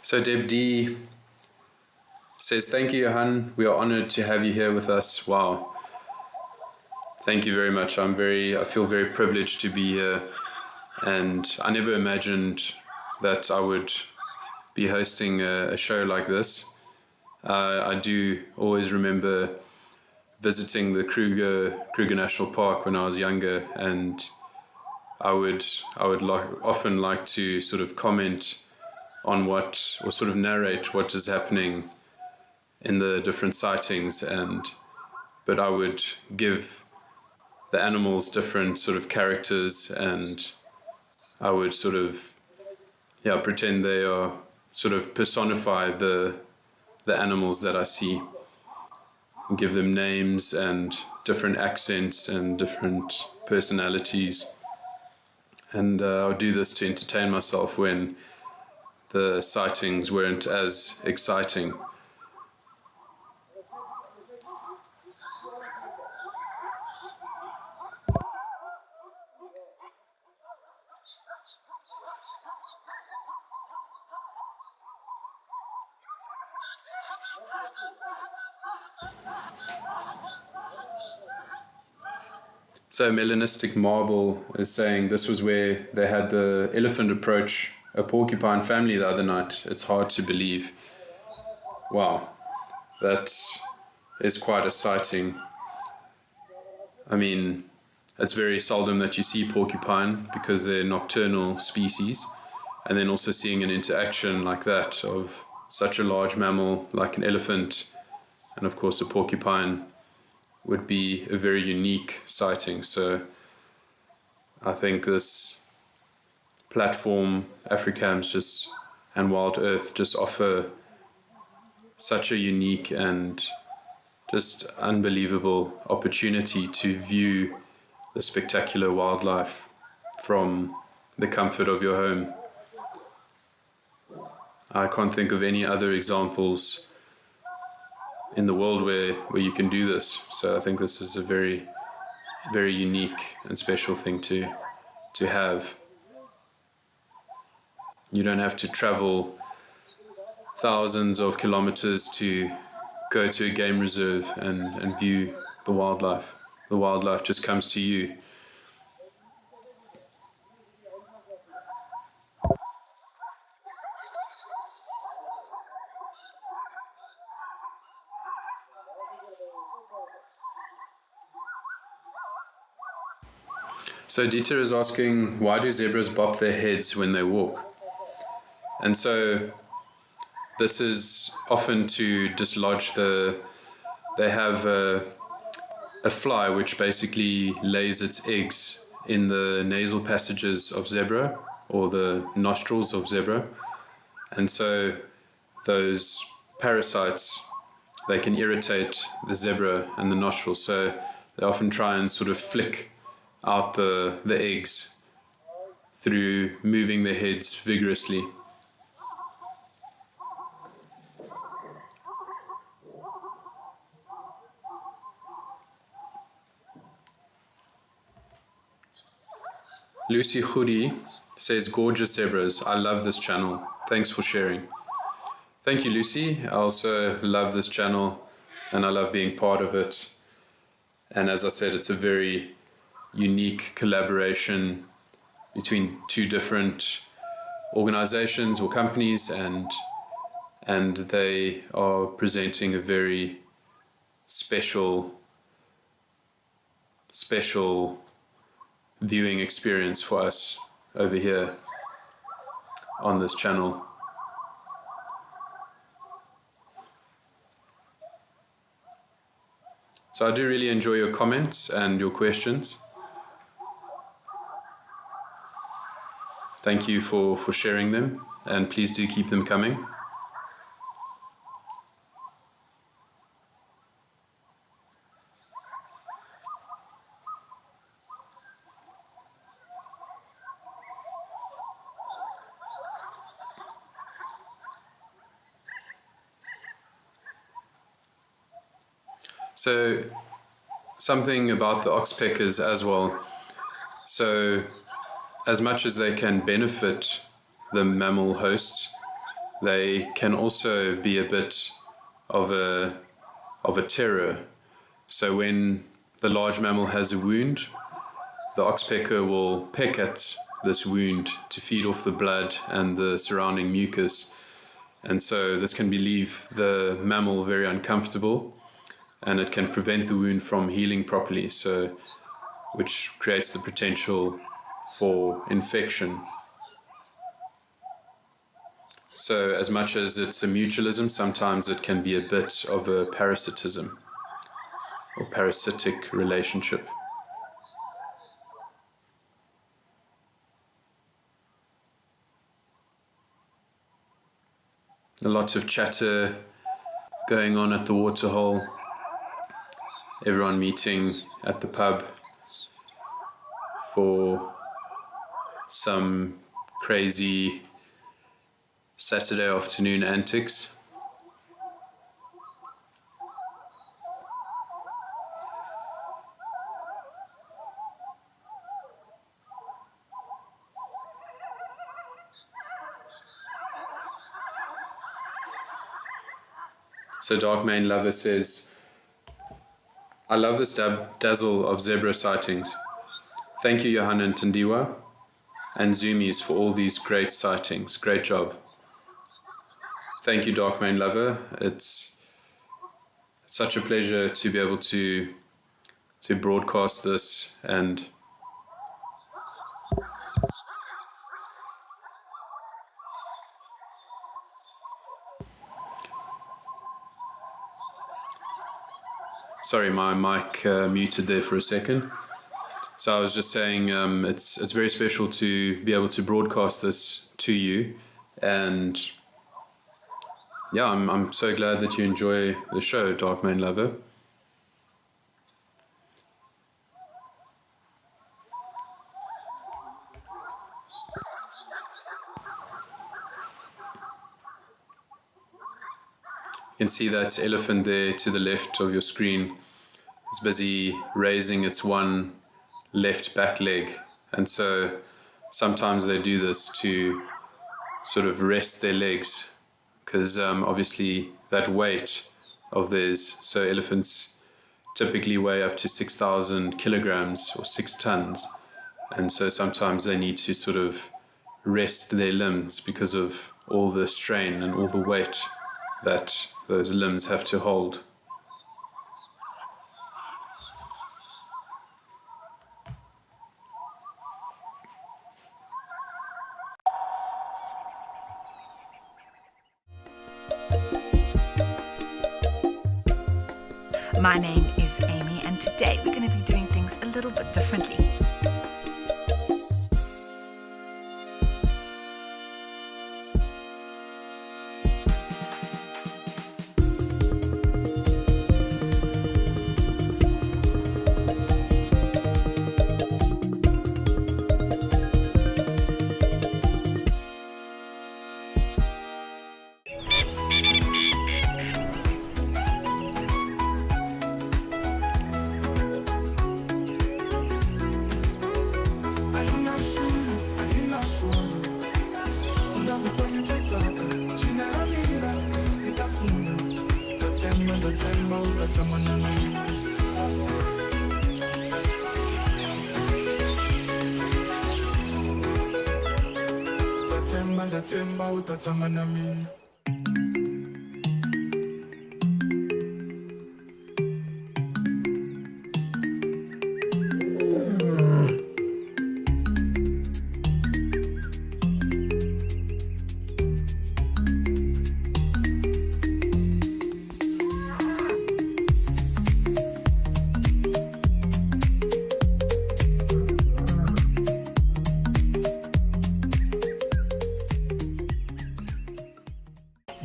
So Deb D says, thank you, Johan. We are honored to have you here with us. Wow. Thank you very much. I feel very privileged to be here. And I never imagined that I would be hosting a show like this. I do always remember visiting the Kruger National Park when I was younger, and I would often like to sort of comment on or sort of narrate what is happening in the different sightings, but I would give the animals different sort of characters, and I would sort of pretend they are sort of personify the animals that I see, and give them names and different accents and different personalities. And I would do this to entertain myself when the sightings weren't as exciting. So Melanistic Marble is saying this was where they had the elephant approach a porcupine family the other night. It's hard to believe. Wow, that is quite a sighting. I mean, it's very seldom that you see porcupine because they're nocturnal species, and then also seeing an interaction like that of such a large mammal like an elephant and of course a porcupine would be a very unique sighting. So I think this platform, Africams, just and Wild Earth just offer such a unique and just unbelievable opportunity to view the spectacular wildlife from the comfort of your home. I can't think of any other examples in the world where you can do this. So I think this is a very, very unique and special thing to have. You don't have to travel thousands of kilometers to go to a game reserve and view the wildlife. The wildlife just comes to you. So Dieter is asking, why do zebras bop their heads when they walk? And so this is often to dislodge they have a fly which basically lays its eggs in the nasal passages of zebra, or the nostrils of zebra. And so those parasites, they can irritate the zebra and the nostrils. So they often try and sort of flick out the eggs through moving their heads vigorously. Lucy Khudi says, gorgeous zebras. I love this channel. Thanks for sharing. Thank you, Lucy. I also love this channel and I love being part of it. And as I said, it's a very unique collaboration between two different organizations or companies, and they are presenting a very special viewing experience for us over here on this channel. So I do really enjoy your comments and your questions. Thank you for sharing them, and please do keep them coming. So something about the oxpeckers as well. So as much as they can benefit the mammal hosts, they can also be a bit of a terror. So when the large mammal has a wound, the oxpecker will peck at this wound to feed off the blood and the surrounding mucus. And so this can leave the mammal very uncomfortable, and it can prevent the wound from healing properly, so which creates the potential for infection. So as much as it's a mutualism, sometimes it can be a bit of a parasitism or parasitic relationship. A lot of chatter going on at the waterhole. Everyone meeting at the pub for some crazy Saturday afternoon antics. So Dark Mane Lover says, I love this dazzle of zebra sightings. Thank you, Johanna and Tandiwa and Zoomies, for all these great sightings. Great job. Thank you, Dark Mane Lover. It's such a pleasure to be able to broadcast this, and sorry, my mic muted there for a second. So I was just saying, it's very special to be able to broadcast this to you And yeah, I'm so glad that you enjoy the show, Dark Mane Lover. You can see that elephant there to the left of your screen. It's busy raising its one left back leg, and so sometimes they do this to sort of rest their legs, because obviously that weight of theirs, so elephants typically weigh up to 6,000 kilograms or 6 tons, and so sometimes they need to sort of rest their limbs because of all the strain and all the weight that those limbs have to hold. My name is Amy, and today we're going to be doing things a little bit differently.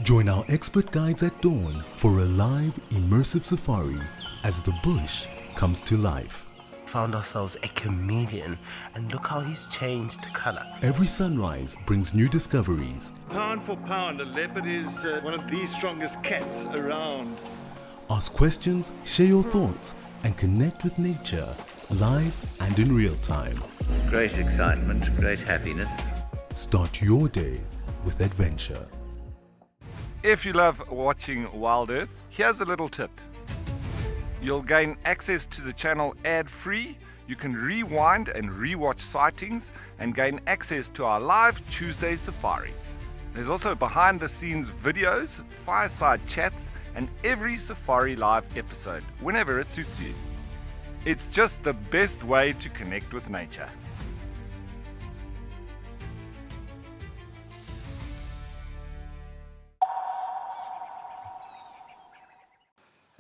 Join our expert guides at dawn for a live, immersive safari as the bush comes to life. Found ourselves a chameleon, and look how he's changed color. Every sunrise brings new discoveries. Pound for pound, a leopard is one of the strongest cats around. Ask questions, share your thoughts, and connect with nature live and in real time. Great excitement, great happiness. Start your day with adventure. If you love watching Wild Earth, here's a little tip. You'll gain access to the channel ad-free. You can rewind and rewatch sightings and gain access to our live Tuesday safaris. There's also behind-the-scenes videos, fireside chats, and every safari live episode, whenever it suits you. It's just the best way to connect with nature.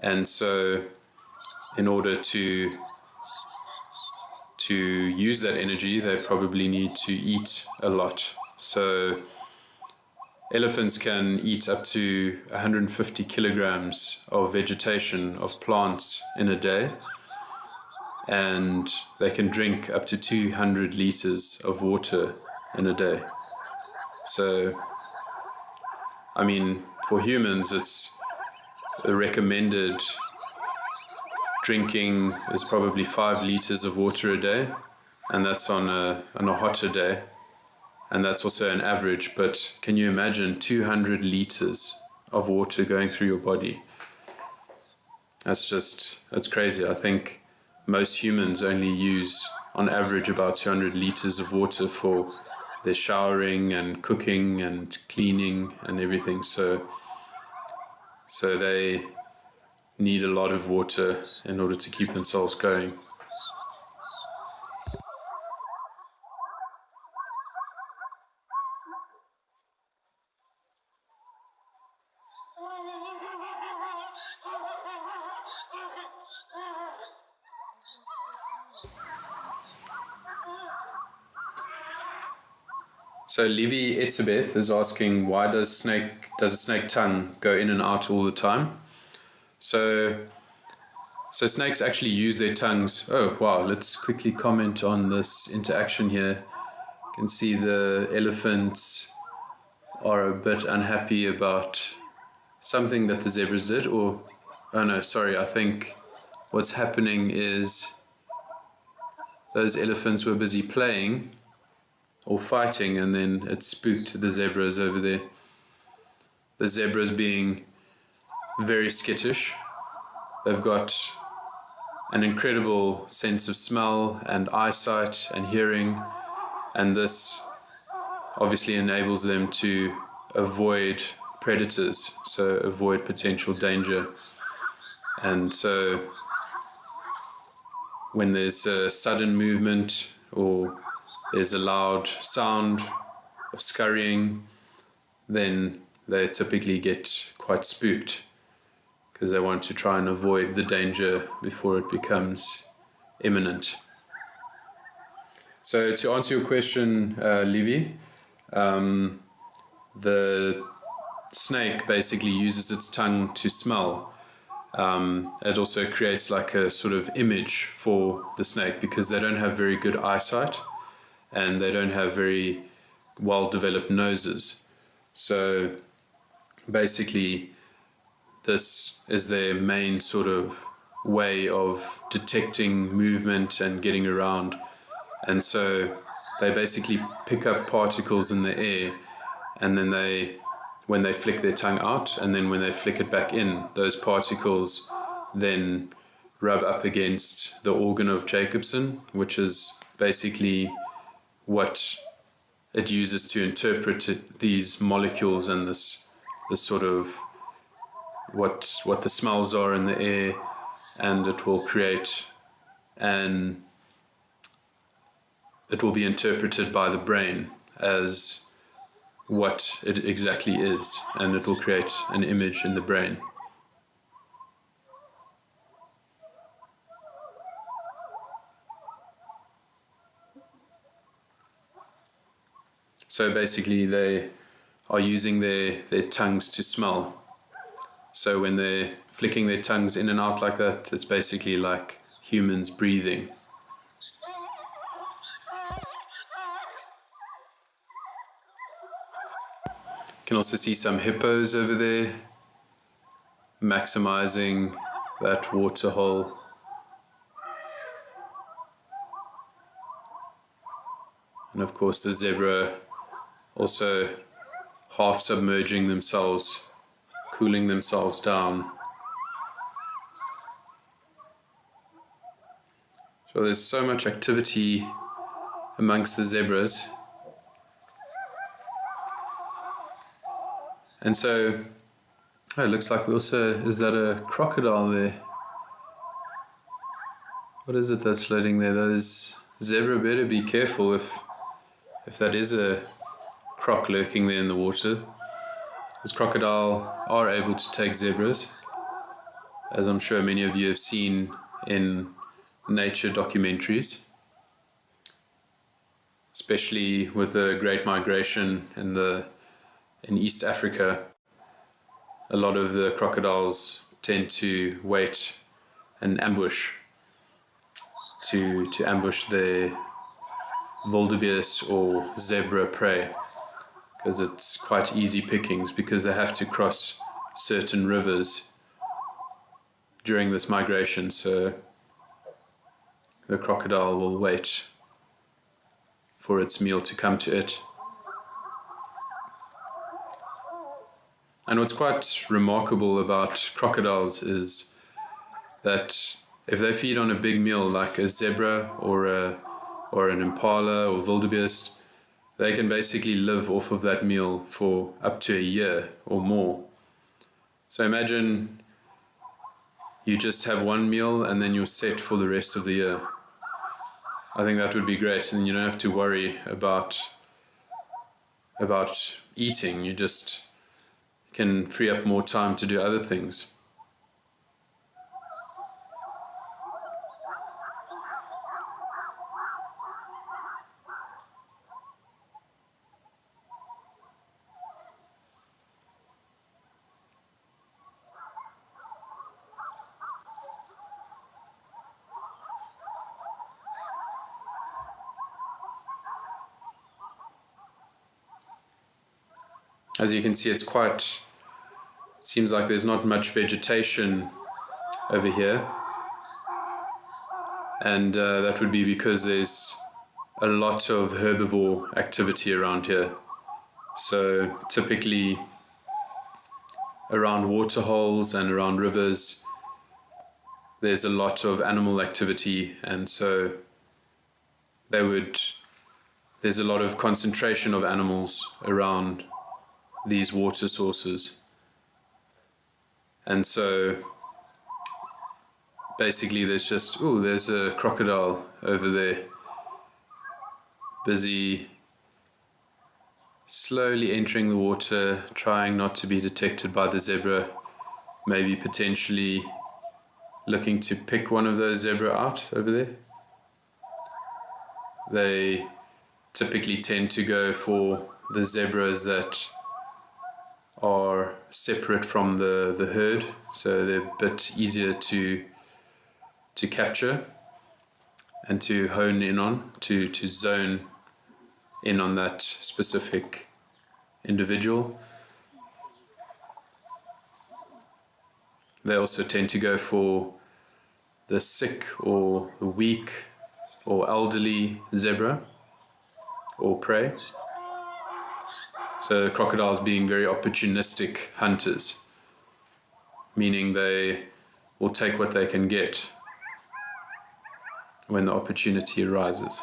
And so in order to use that energy, they probably need to eat a lot. So elephants can eat up to 150 kilograms of vegetation, of plants in a day, and they can drink up to 200 liters of water in a day. So, I mean, for humans, it's the recommended drinking is probably 5 liters of water a day, and that's on a hotter day, and that's also an average. But can you imagine 200 liters of water going through your body? That's crazy. I think most humans only use on average about 200 liters of water for their showering and cooking and cleaning and everything. So they need a lot of water in order to keep themselves going. So Levi Etzebeth is asking, why does a snake tongue go in and out all the time? So snakes actually use their tongues. Oh wow, let's quickly comment on this interaction here. You can see the elephants are a bit unhappy about something that the zebras did, or oh no, sorry, I think what's happening is those elephants were busy playing or fighting, and then it spooked the zebras over there. The zebras being very skittish. They've got an incredible sense of smell and eyesight and hearing, and this obviously enables them to avoid predators, so avoid potential danger. And so when there's a sudden movement or there's a loud sound of scurrying, then they typically get quite spooked because they want to try and avoid the danger before it becomes imminent. So to answer your question, Levi, the snake basically uses its tongue to smell. It also creates like a sort of image for the snake because they don't have very good eyesight and they don't have very well developed noses. So basically this is their main sort of way of detecting movement and getting around. And so they basically pick up particles in the air, and then when they flick their tongue out, and then when they flick it back in, those particles then rub up against the organ of Jacobson, which is basically what it uses to interpret these molecules and this sort of what the smells are in the air, and it will create it will be interpreted by the brain as what it exactly is, and it will create an image in the brain. So basically they are using their tongues to smell. So when they're flicking their tongues in and out like that, it's basically like humans breathing. You can also see some hippos over there, maximizing that waterhole. And of course the zebra also half submerging themselves, cooling themselves down. So there's so much activity amongst the zebras. And so, it looks like we also, is that a crocodile there? What is it that's floating there? Those zebra better be careful if that is a croc lurking there in the water. Because crocodile are able to take zebras, as I'm sure many of you have seen in nature documentaries, especially with the Great Migration in East Africa. A lot of the crocodiles tend to wait and ambush to ambush their wildebeest or zebra prey, because it's quite easy pickings because they have to cross certain rivers during this migration. So the crocodile will wait for its meal to come to it. And what's quite remarkable about crocodiles is that if they feed on a big meal like a zebra or an impala or wildebeest, they can basically live off of that meal for up to a year or more. So imagine you just have one meal and then you're set for the rest of the year. I think that would be great, and you don't have to worry about eating. You just can free up more time to do other things. as you can see, it seems like there's not much vegetation over here, and that would be because there's a lot of herbivore activity around here. So typically around waterholes and around rivers there's a lot of animal activity, and so there's a lot of concentration of animals around these water sources. And so basically there's a crocodile over there, busy slowly entering the water, trying not to be detected by the zebra, maybe potentially looking to pick one of those zebra out over there. They typically tend to go for the zebras that are separate from the herd, so they're a bit easier to capture and to hone in on, to zone in on that specific individual. They also tend to go for the sick or the weak or elderly zebra or prey. So crocodiles being very opportunistic hunters, meaning they will take what they can get when the opportunity arises.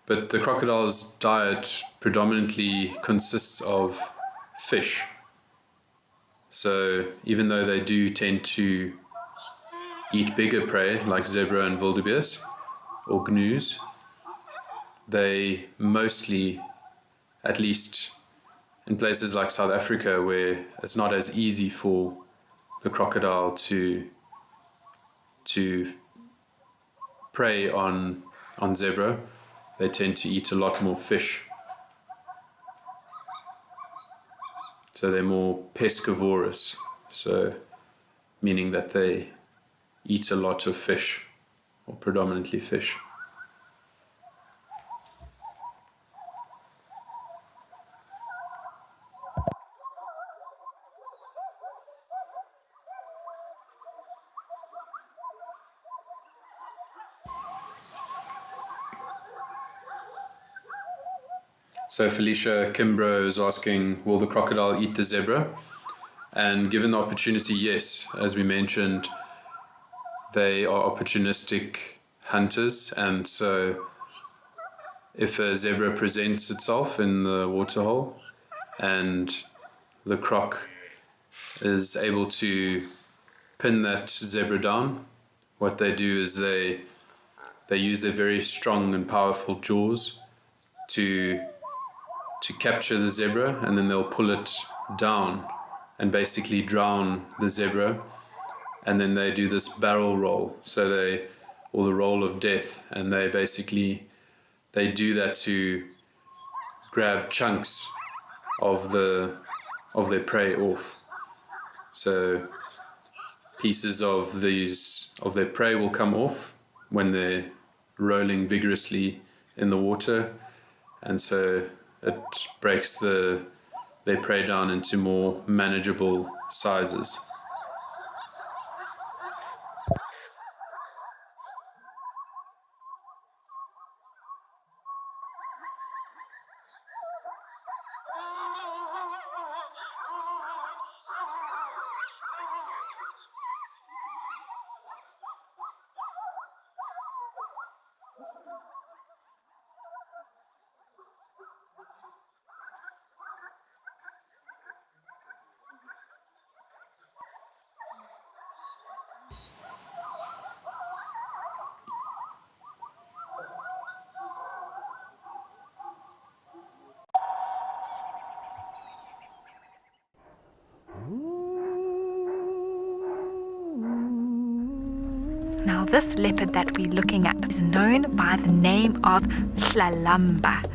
But the crocodile's diet predominantly consists of fish. So even though they do tend to eat bigger prey like zebra and wildebeest or gnus, they mostly, at least in places like South Africa where it's not as easy for the crocodile to prey on zebra, they tend to eat a lot more fish. So they're more pescivorous, so meaning that they eat a lot of fish, or predominantly fish. So Felicia Kimbrough is asking, will the crocodile eat the zebra? And given the opportunity, yes. As we mentioned, they are opportunistic hunters, and so if a zebra presents itself in the waterhole and the croc is able to pin that zebra down, what they do is they use their very strong and powerful jaws to capture the zebra, and then they'll pull it down and basically drown the zebra, and then they do this barrel roll, or the roll of death, and they do that to grab chunks of their prey off. So pieces of their prey will come off when they're rolling vigorously in the water, and so it breaks their prey down into more manageable sizes. Now this leopard that we're looking at is known by the name of Hlalamba.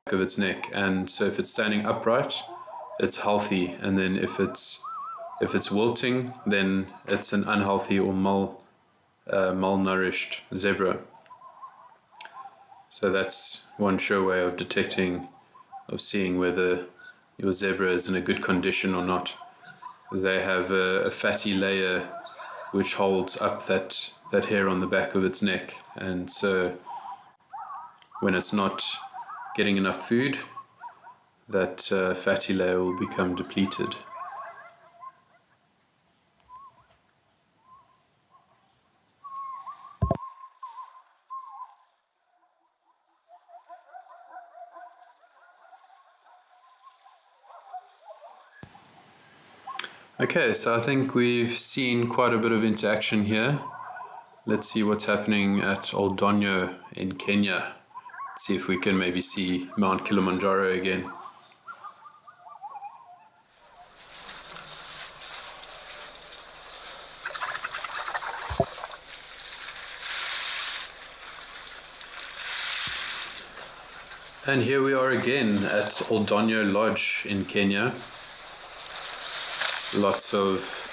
of its neck. And so if it's standing upright, it's healthy, and then if it's wilting, then it's an unhealthy or malnourished zebra. So that's one sure way of detecting, of seeing whether your zebra is in a good condition or not, because they have a fatty layer which holds up that hair on the back of its neck, and so when it's not getting enough food, that fatty layer will become depleted. Okay, so I think we've seen quite a bit of interaction here. Let's see what's happening at Old Donyo in Kenya. Let's see if we can maybe see Mount Kilimanjaro again. And here we are again at Old Donyo Lodge in Kenya. Lots of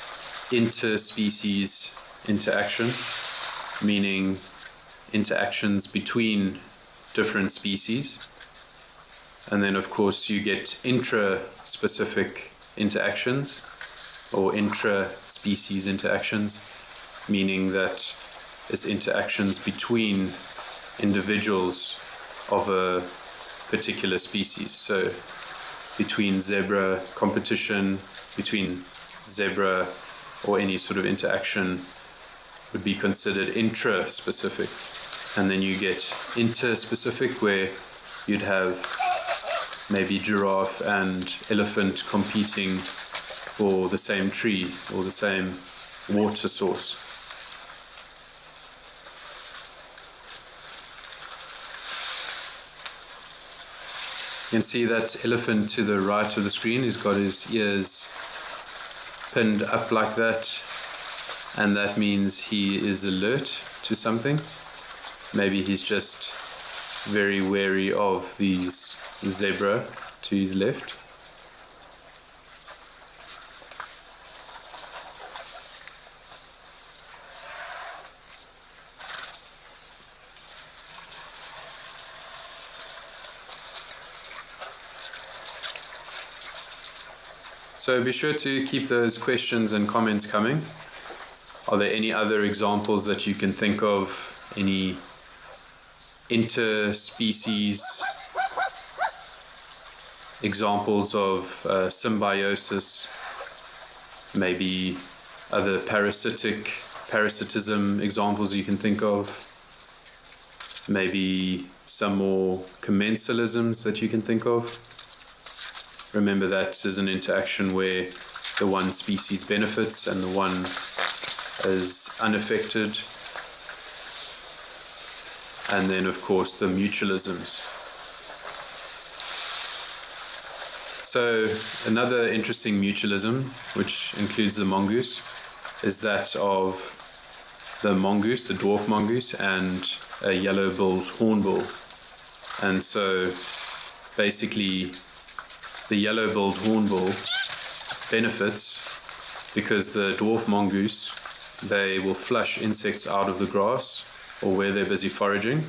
interspecies interaction, meaning interactions between different species. And then of course you get intra-specific interactions or intra-species interactions, meaning that it's interactions between individuals of a particular species. So between zebra competition, between zebra or any sort of interaction would be considered intra-specific. And then you get inter-specific, where you'd have maybe giraffe and elephant competing for the same tree or the same water source. You can see that elephant to the right of the screen. He's got his ears pinned up like that, and that means he is alert to something. Maybe he's just very wary of these zebra to his left. So be sure to keep those questions and comments coming. Are there any other examples that you can think of? Any interspecies examples of symbiosis? Maybe other parasitism examples you can think of? Maybe some more commensalisms that you can think of? Remember, that is an interaction where the one species benefits and the one is unaffected. And then, of course, the mutualisms. So another interesting mutualism, which includes the mongoose, is that of the mongoose, the dwarf mongoose, and a yellow-billed hornbill. And so basically the yellow-billed hornbill benefits because the dwarf mongoose, they will flush insects out of the grass or where they're busy foraging.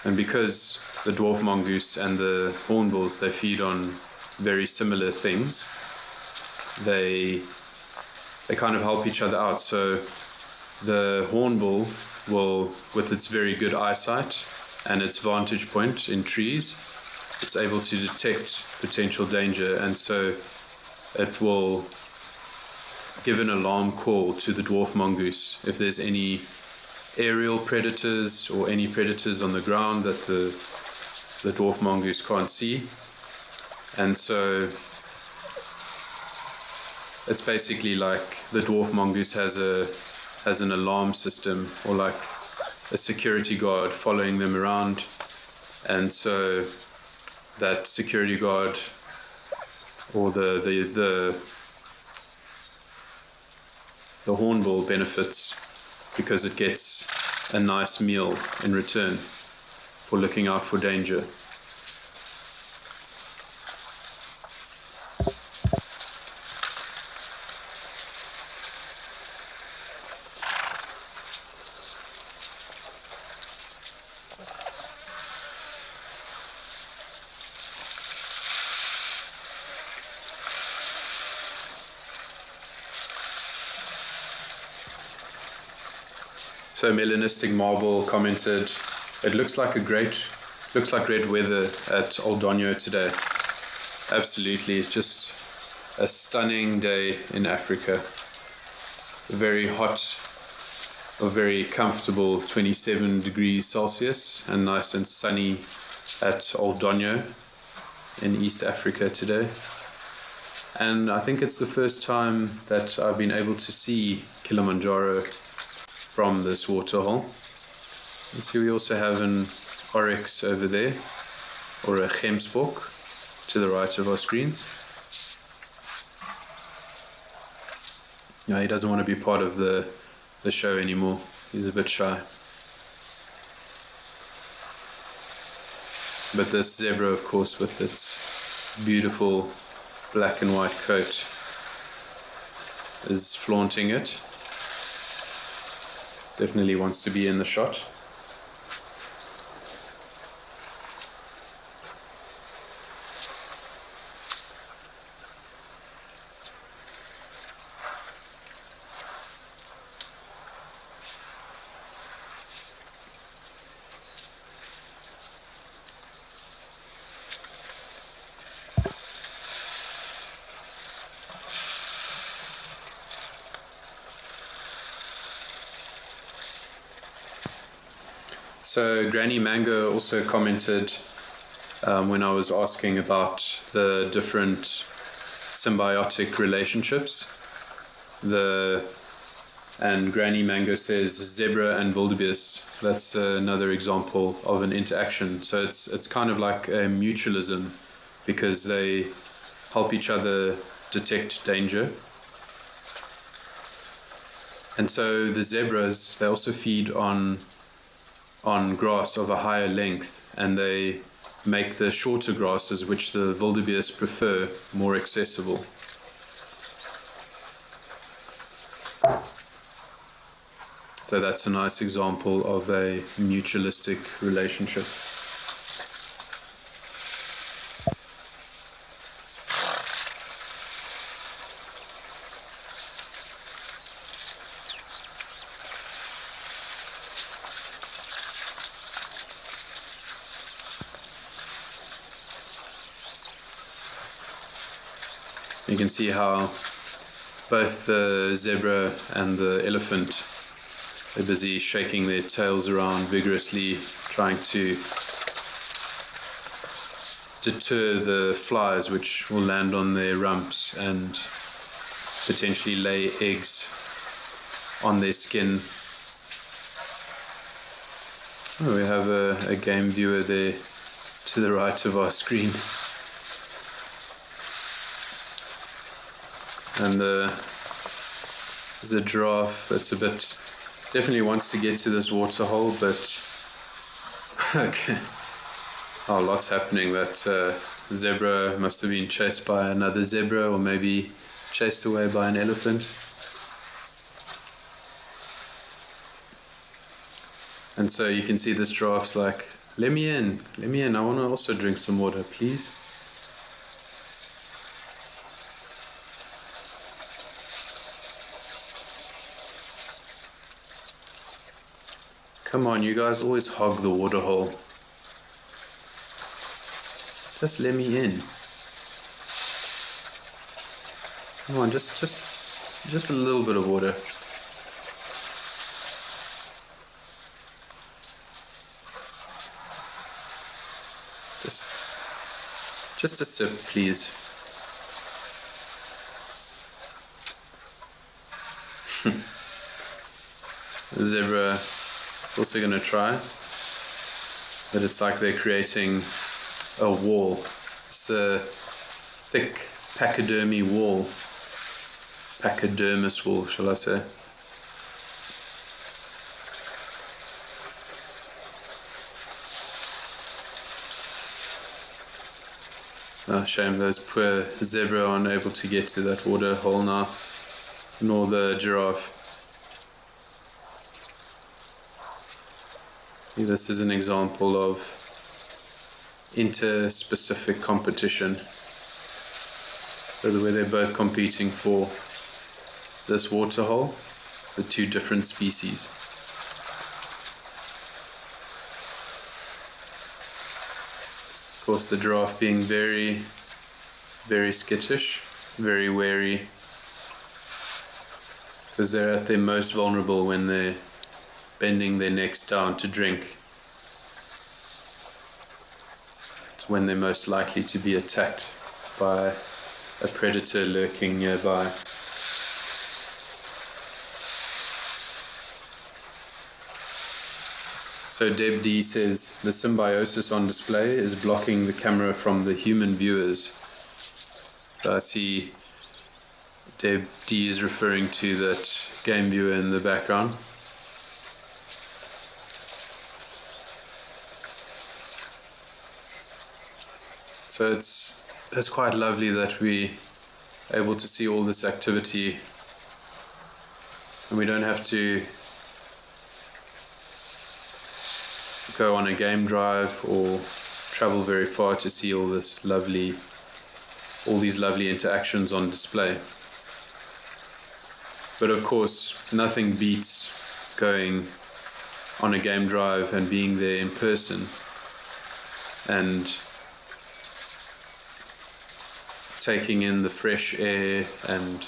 And because the dwarf mongoose and the hornbills, they feed on very similar things, they kind of help each other out. So the hornbill will, with its very good eyesight and its vantage point in trees, it's able to detect potential danger, and so it will give an alarm call to the dwarf mongoose if there's any aerial predators or any predators on the ground that the dwarf mongoose can't see. And so it's basically like the dwarf mongoose has an alarm system, or like a security guard following them around. And so that security guard, or the hornbill, benefits because it gets a nice meal in return for looking out for danger. So Melanistic Marble commented, it looks like red weather at Old Donyo today. Absolutely, it's just a stunning day in Africa. Very hot, or very comfortable 27 degrees Celsius, and nice and sunny at Old Donyo in East Africa today. And I think it's the first time that I've been able to see Kilimanjaro from this waterhole. You see we also have an oryx over there, or a gemsbok to the right of our screens. No, he doesn't want to be part of the show anymore. He's a bit shy. But this zebra, of course, with its beautiful black and white coat, is flaunting it. Definitely wants to be in the shot. So Granny Mango also commented when I was asking about the different symbiotic relationships. And Granny Mango says zebra and wildebeest. That's another example of an interaction. So it's kind of like a mutualism, because they help each other detect danger. And so the zebras, they also feed on grass of a higher length, and they make the shorter grasses, which the wildebeest prefer, more accessible. So that's a nice example of a mutualistic relationship. You can see how both the zebra and the elephant are busy shaking their tails around vigorously, trying to deter the flies which will land on their rumps and potentially lay eggs on their skin. Oh, we have a game viewer there to the right of our screen. And there's a giraffe that's definitely wants to get to this water hole, but okay. Oh, lots happening. That zebra must have been chased by another zebra, or maybe chased away by an elephant. And so you can see this giraffe's like, let me in, I want to also drink some water, please. Come on, you guys always hog the water hole. Just let me in. Come on, just a little bit of water. Just a sip, please. The zebra also going to try, but it's like they're creating a wall. It's a thick pachydermy wall, pachydermis wall, shall I say. Oh, shame those poor zebra aren't able to get to that water hole now, nor the giraffe. This is an example of inter-specific competition. So where they're both competing for this water hole, the two different species. Of course, the giraffe being very, very skittish, very wary, because they're at their most vulnerable when they're bending their necks down to drink. It's when they're most likely to be attacked by a predator lurking nearby. So Deb D says, the symbiosis on display is blocking the camera from the human viewers. So I see Deb D is referring to that game viewer in the background. So it's quite lovely that we're able to see all this activity, and we don't have to go on a game drive or travel very far to see all these lovely interactions on display. But of course, nothing beats going on a game drive and being there in person and taking in the fresh air and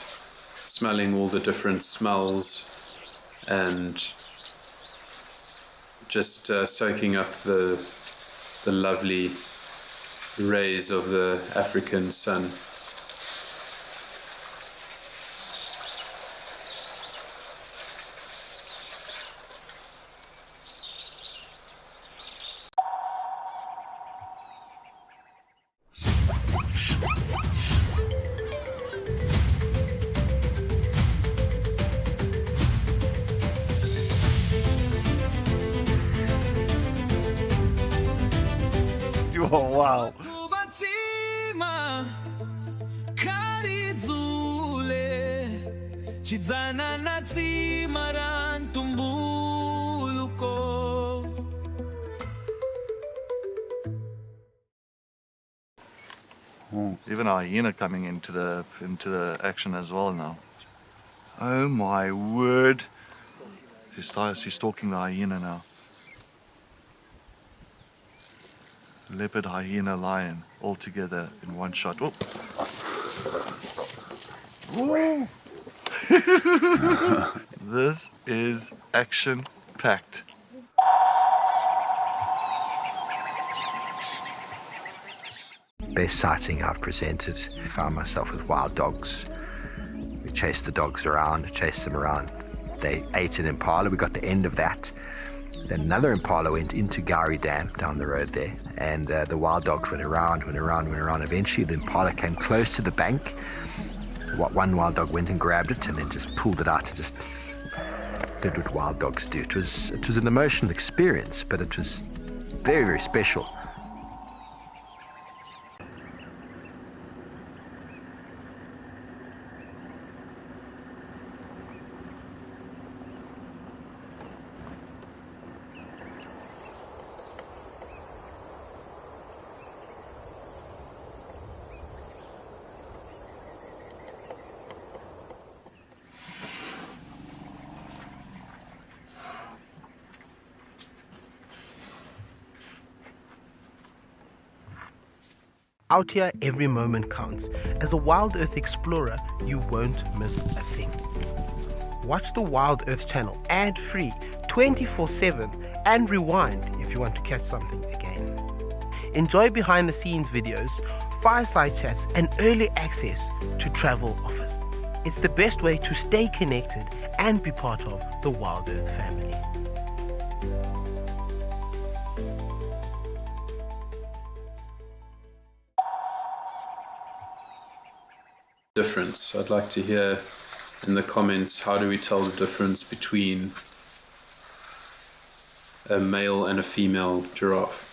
smelling all the different smells and just soaking up the lovely rays of the African sun. Oh, wow. Oh, even a hyena coming into the action as well now. Oh my word. She's stalking the hyena now. Leopard, hyena, lion, all together in one shot. Oh. Woo. This is action-packed. Best sighting I've presented. I found myself with wild dogs. We chased the dogs around, chased them around. They ate an impala. We got the end of that. Then another impala went into Gowrie Dam down the road there, and the wild dogs went around. Eventually the impala came close to the bank. One wild dog went and grabbed it and then just pulled it out and just did what wild dogs do. It was an emotional experience, but it was very, very special. Out here, every moment counts. As a Wild Earth explorer, you won't miss a thing. Watch the Wild Earth channel ad-free 24/7 and rewind if you want to catch something again. Enjoy behind-the-scenes videos, fireside chats, and early access to travel offers. It's the best way to stay connected and be part of the Wild Earth family. Difference. I'd like to hear in the comments, how do we tell the difference between a male and a female giraffe?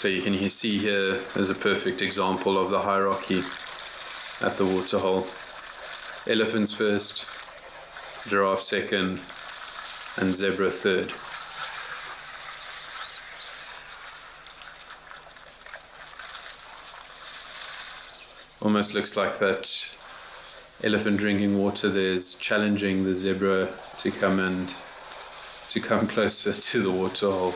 So you can see here there's a perfect example of the hierarchy at the waterhole. Elephants first, giraffe second, and zebra third. Almost looks like that elephant drinking water there's challenging the zebra to come closer to the waterhole.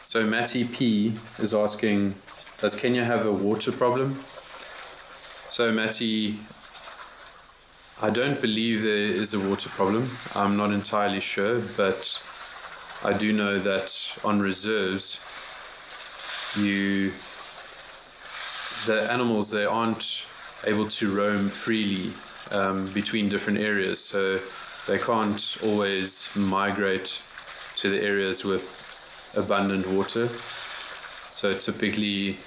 So Matty P is asking, does Kenya have a water problem? So Matty, I don't believe there is a water problem. I'm not entirely sure, but I do know that on reserves, the animals, they aren't able to roam freely between different areas, so they can't always migrate to the areas with abundant water. So typically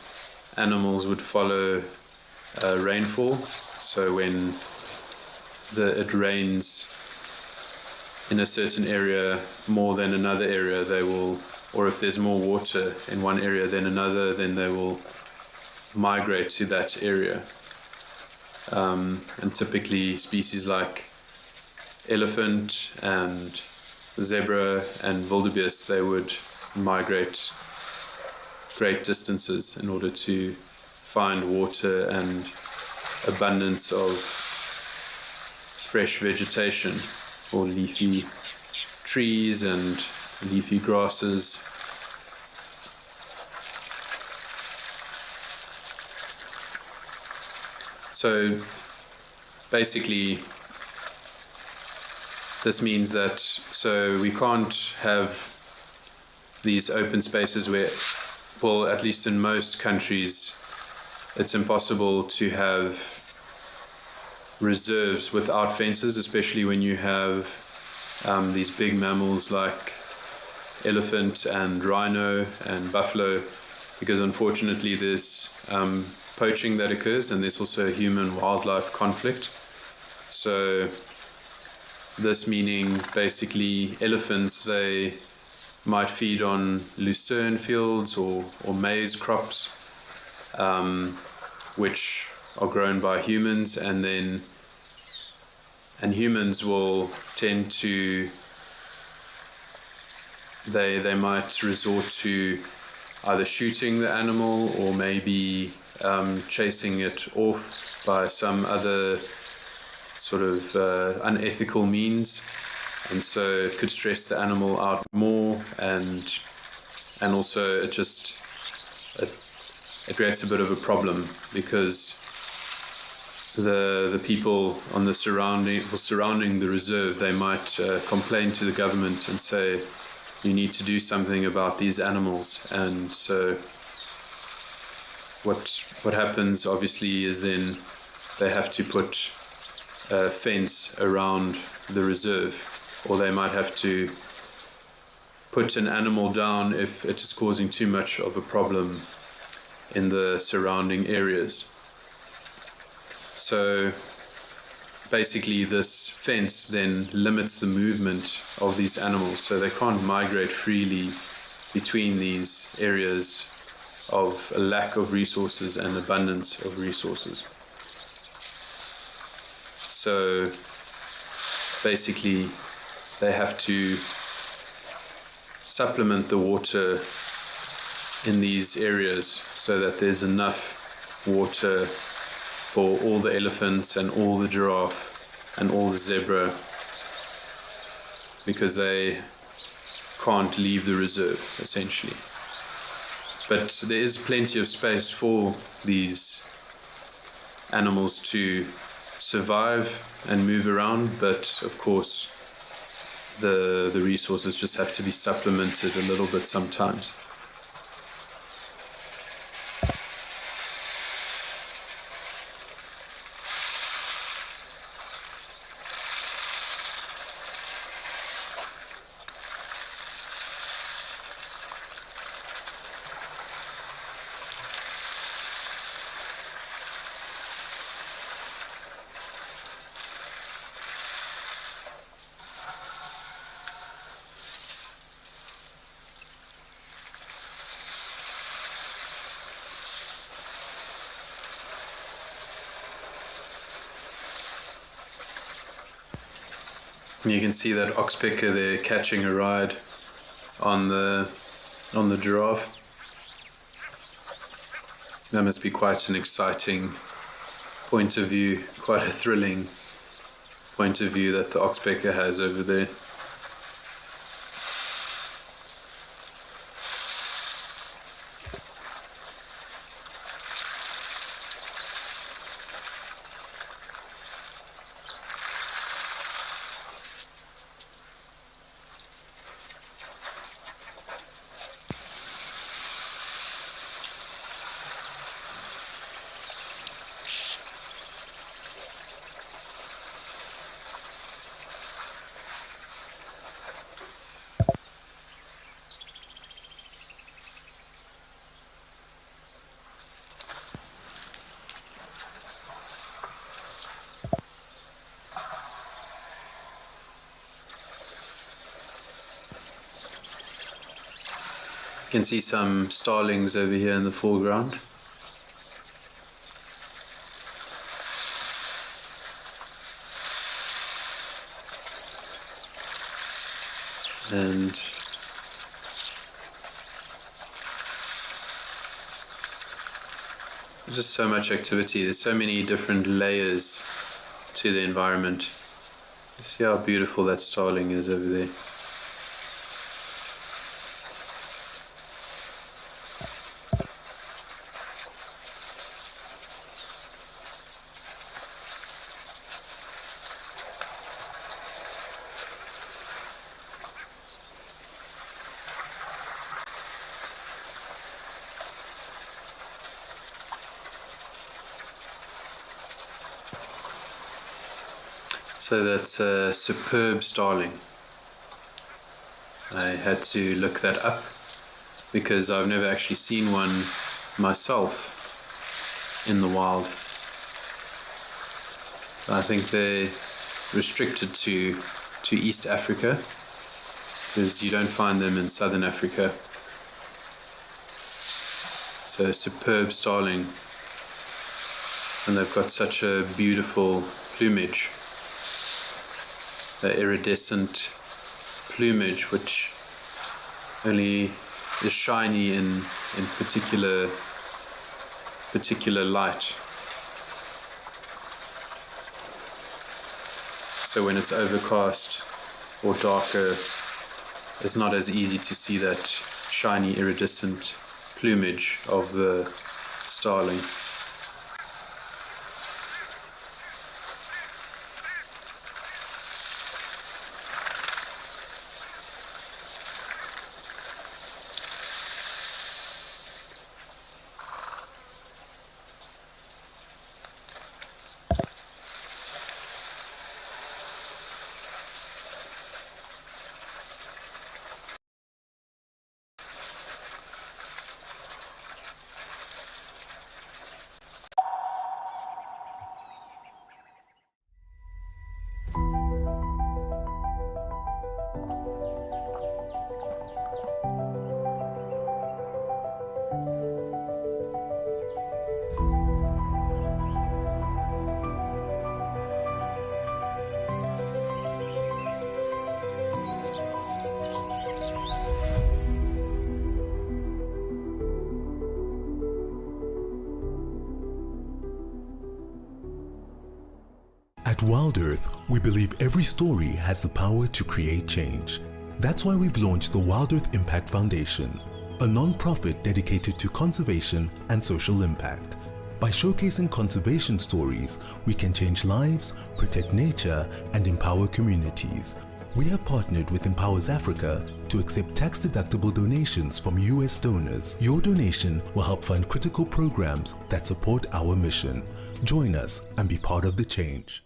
animals would follow rainfall. So when it rains in a certain area more than another area, they will, or if there's more water in one area than another, then they will migrate to that area. And typically species like elephant and zebra and wildebeest, they would migrate great distances in order to find water and abundance of fresh vegetation or leafy trees and leafy grasses. So basically this means that we can't have these open spaces where, well, at least in most countries, it's impossible to have reserves without fences, especially when you have these big mammals like elephant and rhino and buffalo, because unfortunately there's poaching that occurs and there's also human-wildlife conflict. So this meaning basically elephants, they might feed on lucerne fields or maize crops, which are grown by humans, and humans will tend to, they might resort to either shooting the animal or maybe chasing it off by some other sort of unethical means, and so it could stress the animal out more, and also it creates a bit of a problem, because the people on the surrounding the reserve, they might complain to the government and say, you need to do something about these animals. And so what happens obviously is then they have to put a fence around the reserve, or they might have to put an animal down if it is causing too much of a problem in the surrounding areas. So basically this fence then limits the movement of these animals, so they can't migrate freely between these areas of a lack of resources and abundance of resources. So basically they have to supplement the water in these areas so that there's enough water for all the elephants and all the giraffe and all the zebra, because they can't leave the reserve essentially. But there is plenty of space for these animals to survive and move around, but of course the resources just have to be supplemented a little bit sometimes. You can see that oxpecker there catching a ride on the giraffe. That must be quite an exciting point of view, quite a thrilling point of view that the oxpecker has over there. You can see some starlings over here in the foreground. And there's just so much activity. There's so many different layers to the environment. You see how beautiful that starling is over there. So that's a superb starling. I had to look that up because I've never actually seen one myself in the wild. I think they're restricted to East Africa because you don't find them in Southern Africa. So superb starling, and they've got such a beautiful plumage. The iridescent plumage, which only is shiny in particular light. So when it's overcast or darker, it's not as easy to see that shiny iridescent plumage of the starling. At Wild Earth, we believe every story has the power to create change. That's why we've launched the Wild Earth Impact Foundation, a non-profit dedicated to conservation and social impact. By showcasing conservation stories, we can change lives, protect nature, and empower communities. We have partnered with Empowers Africa to accept tax-deductible donations from US donors. Your donation will help fund critical programs that support our mission. Join us and be part of the change.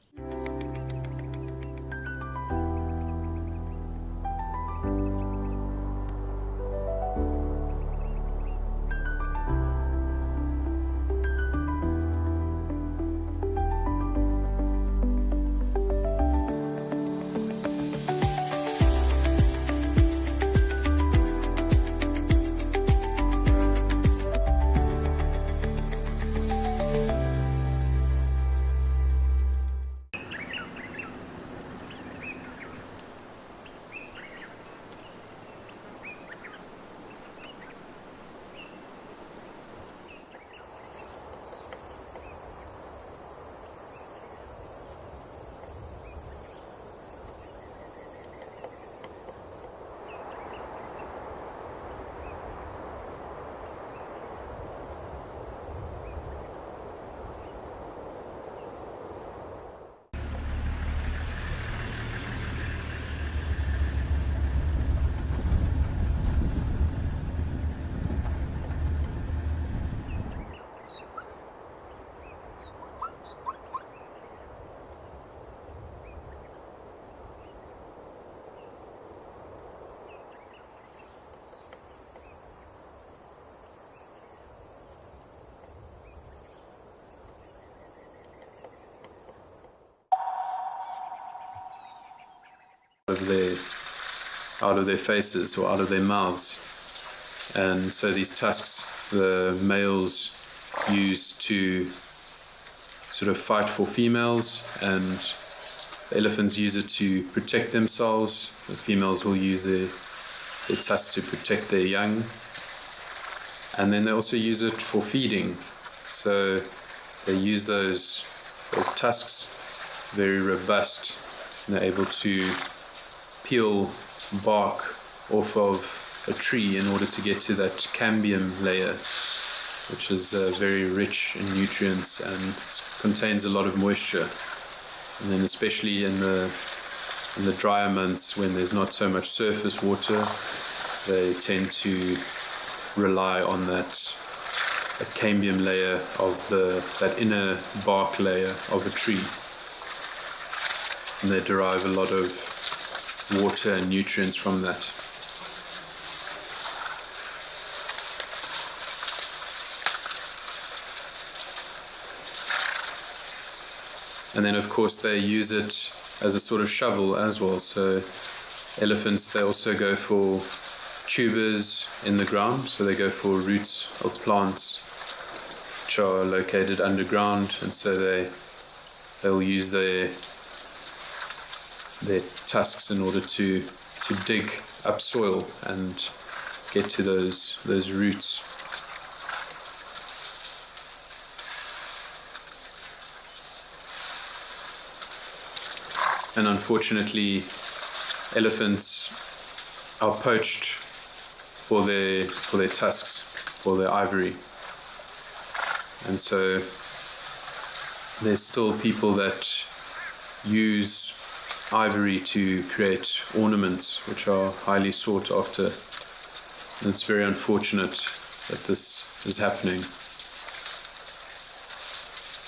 of their faces or out of their mouths. And so these tusks, the males use to sort of fight for females, and the elephants use it to protect themselves. The females will use their tusks to protect their young. And then they also use it for feeding. So they use those tusks, very robust, and they're able to peel bark off of a tree in order to get to that cambium layer, which is very rich in nutrients and contains a lot of moisture. And then especially in the drier months when there's not so much surface water, they tend to rely on that cambium layer of that inner bark layer of a tree. And they derive a lot of water and nutrients from that. And then of course they use it as a sort of shovel as well. So elephants, they also go for tubers in the ground. So they go for roots of plants which are located underground, and so they'll use their tusks in order to dig up soil and get to those roots. And unfortunately, elephants are poached for their tusks, for their ivory. And so there's still people that use ivory to create ornaments which are highly sought after. And it's very unfortunate that this is happening.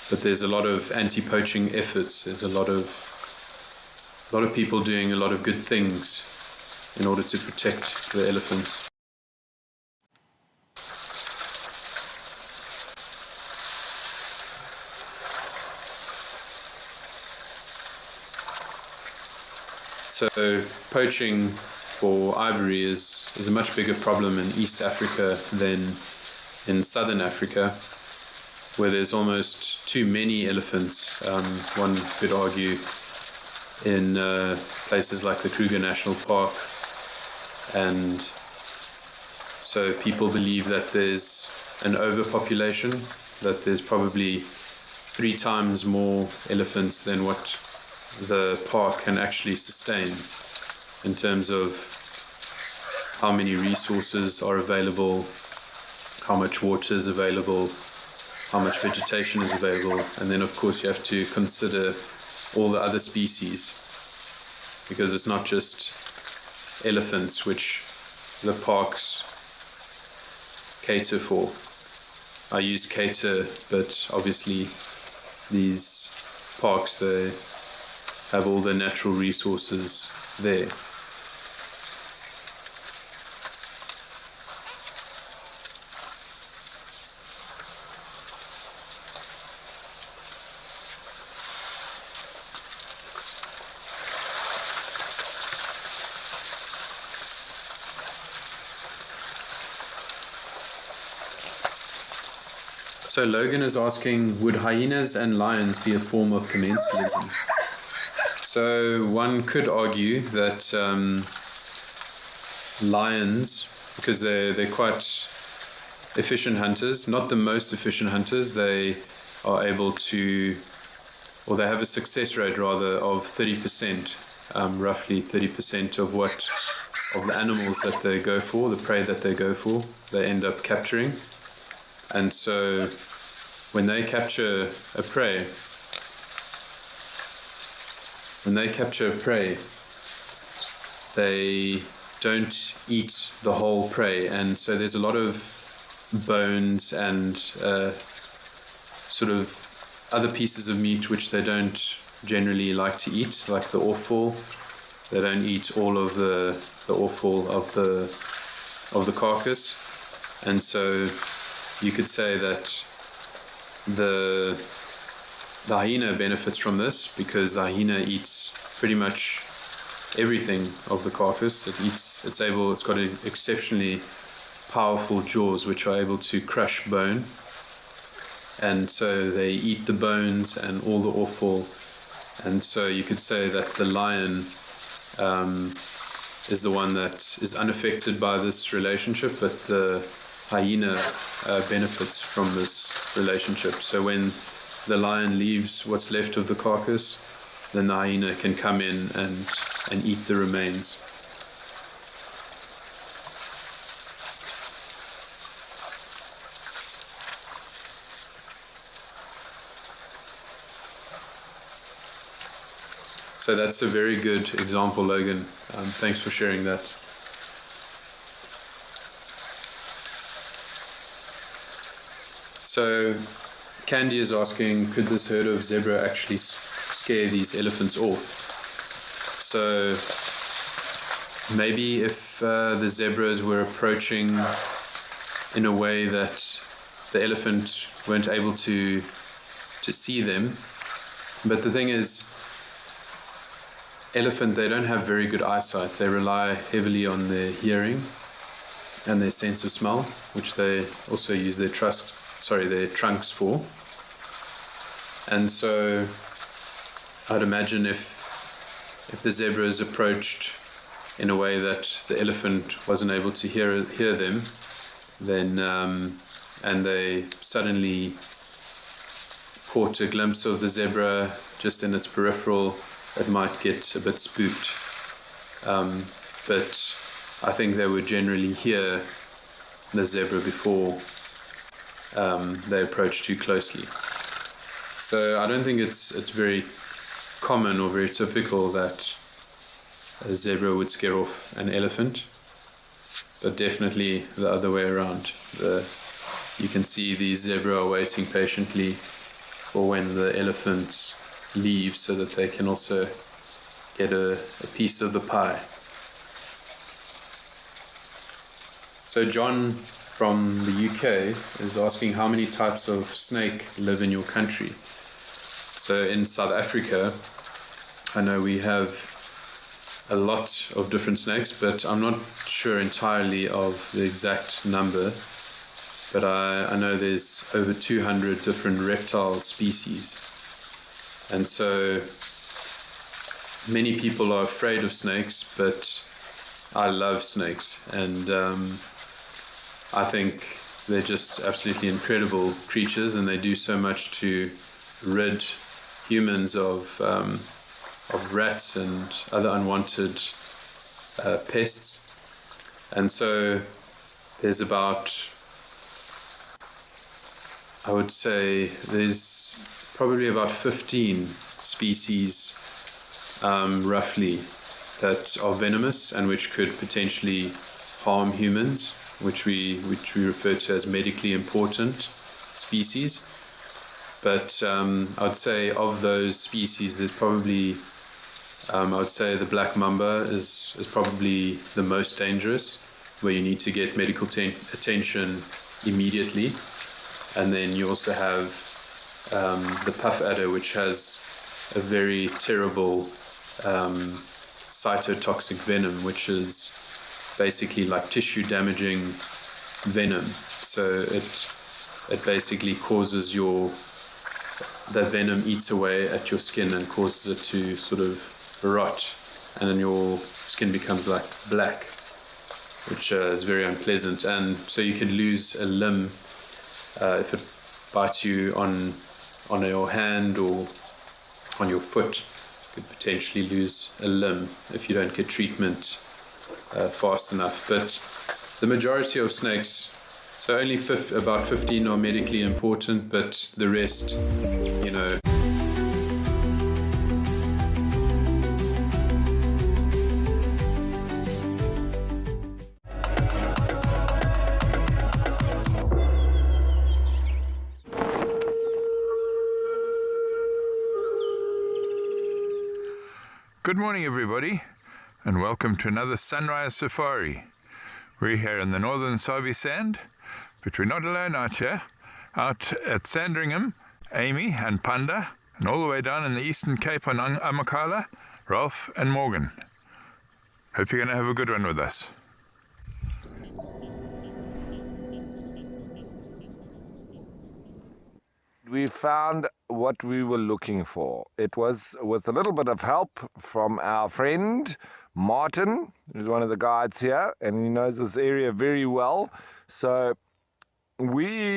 But there's a lot of anti-poaching efforts. There's a lot of people doing a lot of good things in order to protect the elephants. So poaching for ivory is a much bigger problem in East Africa than in Southern Africa, where there's almost too many elephants, one could argue, in places like the Kruger National Park. And so people believe that there's an overpopulation, that there's probably 3 times more elephants than what the park can actually sustain in terms of how many resources are available, how much water is available, how much vegetation is available, and then of course you have to consider all the other species, because it's not just elephants which the parks cater for. I use cater, but obviously these parks, they have all the natural resources there. So Logan is asking, would hyenas and lions be a form of commensalism? So one could argue that lions, because they're quite efficient hunters, not the most efficient hunters, they are able to, or they have a success rate rather of 30%, roughly 30% of the animals that they go for, the prey that they go for, they end up capturing. And so when they capture a prey, they don't eat the whole prey, and so there's a lot of bones and sort of other pieces of meat which they don't generally like to eat, like the offal. They don't eat all of the offal of the carcass, and so you could say that the hyena benefits from this, because the hyena eats pretty much everything of the carcass. It's got exceptionally powerful jaws which are able to crush bone, and so they eat the bones and all the offal. And so you could say that the lion is the one that is unaffected by this relationship, but the hyena benefits from this relationship. So when the lion leaves what's left of the carcass, then the hyena can come in and eat the remains. So that's a very good example, Logan. Thanks for sharing that. So Candy is asking, could this herd of zebra actually scare these elephants off? So maybe if the zebras were approaching in a way that the elephant weren't able to see them. But the thing is, elephant, they don't have very good eyesight. They rely heavily on their hearing and their sense of smell, which they also use their trunks for. And so I'd imagine if the zebras approached in a way that the elephant wasn't able to hear them, then and they suddenly caught a glimpse of the zebra just in its peripheral, it might get a bit spooked. But I think they would generally hear the zebra before they approach too closely. So I don't think it's very common or very typical that a zebra would scare off an elephant, but definitely the other way around. You can see the zebra are waiting patiently for when the elephants leave so that they can also get a piece of the pie. So John from the UK is asking, how many types of snake live in your country? So in South Africa, I know we have a lot of different snakes, but I'm not sure entirely of the exact number. But I know there's over 200 different reptile species. And so many people are afraid of snakes, but I love snakes. And I think they're just absolutely incredible creatures, and they do so much to rid humans of rats and other unwanted pests. And so there's I would say there's probably about 15 species roughly that are venomous and which could potentially harm humans, which we refer to as medically important species. But I'd say of those species, there's probably I would say the black mamba is probably the most dangerous, where you need to get medical attention immediately. And then you also have the puff adder, which has a very terrible cytotoxic venom, which is basically like tissue damaging venom. So it basically causes that venom eats away at your skin and causes it to sort of rot, and then your skin becomes like black, which is very unpleasant. And so you could lose a limb if it bites you on your hand or on your foot. You could potentially lose a limb if you don't get treatment fast enough. But the majority of snakes, so only about 15 are medically important, but the rest, Good morning, everybody, and welcome to another sunrise safari. We're here in the northern Sabi Sand, but we're not alone out here. Out at Sandringham, Amy and Panda, and all the way down in the Eastern Cape on Amakhala, Ralph and Morgan. Hope you're going to have a good one with us. We found what we were looking for. It was with a little bit of help from our friend Martin, who's one of the guides here, and he knows this area very well. So we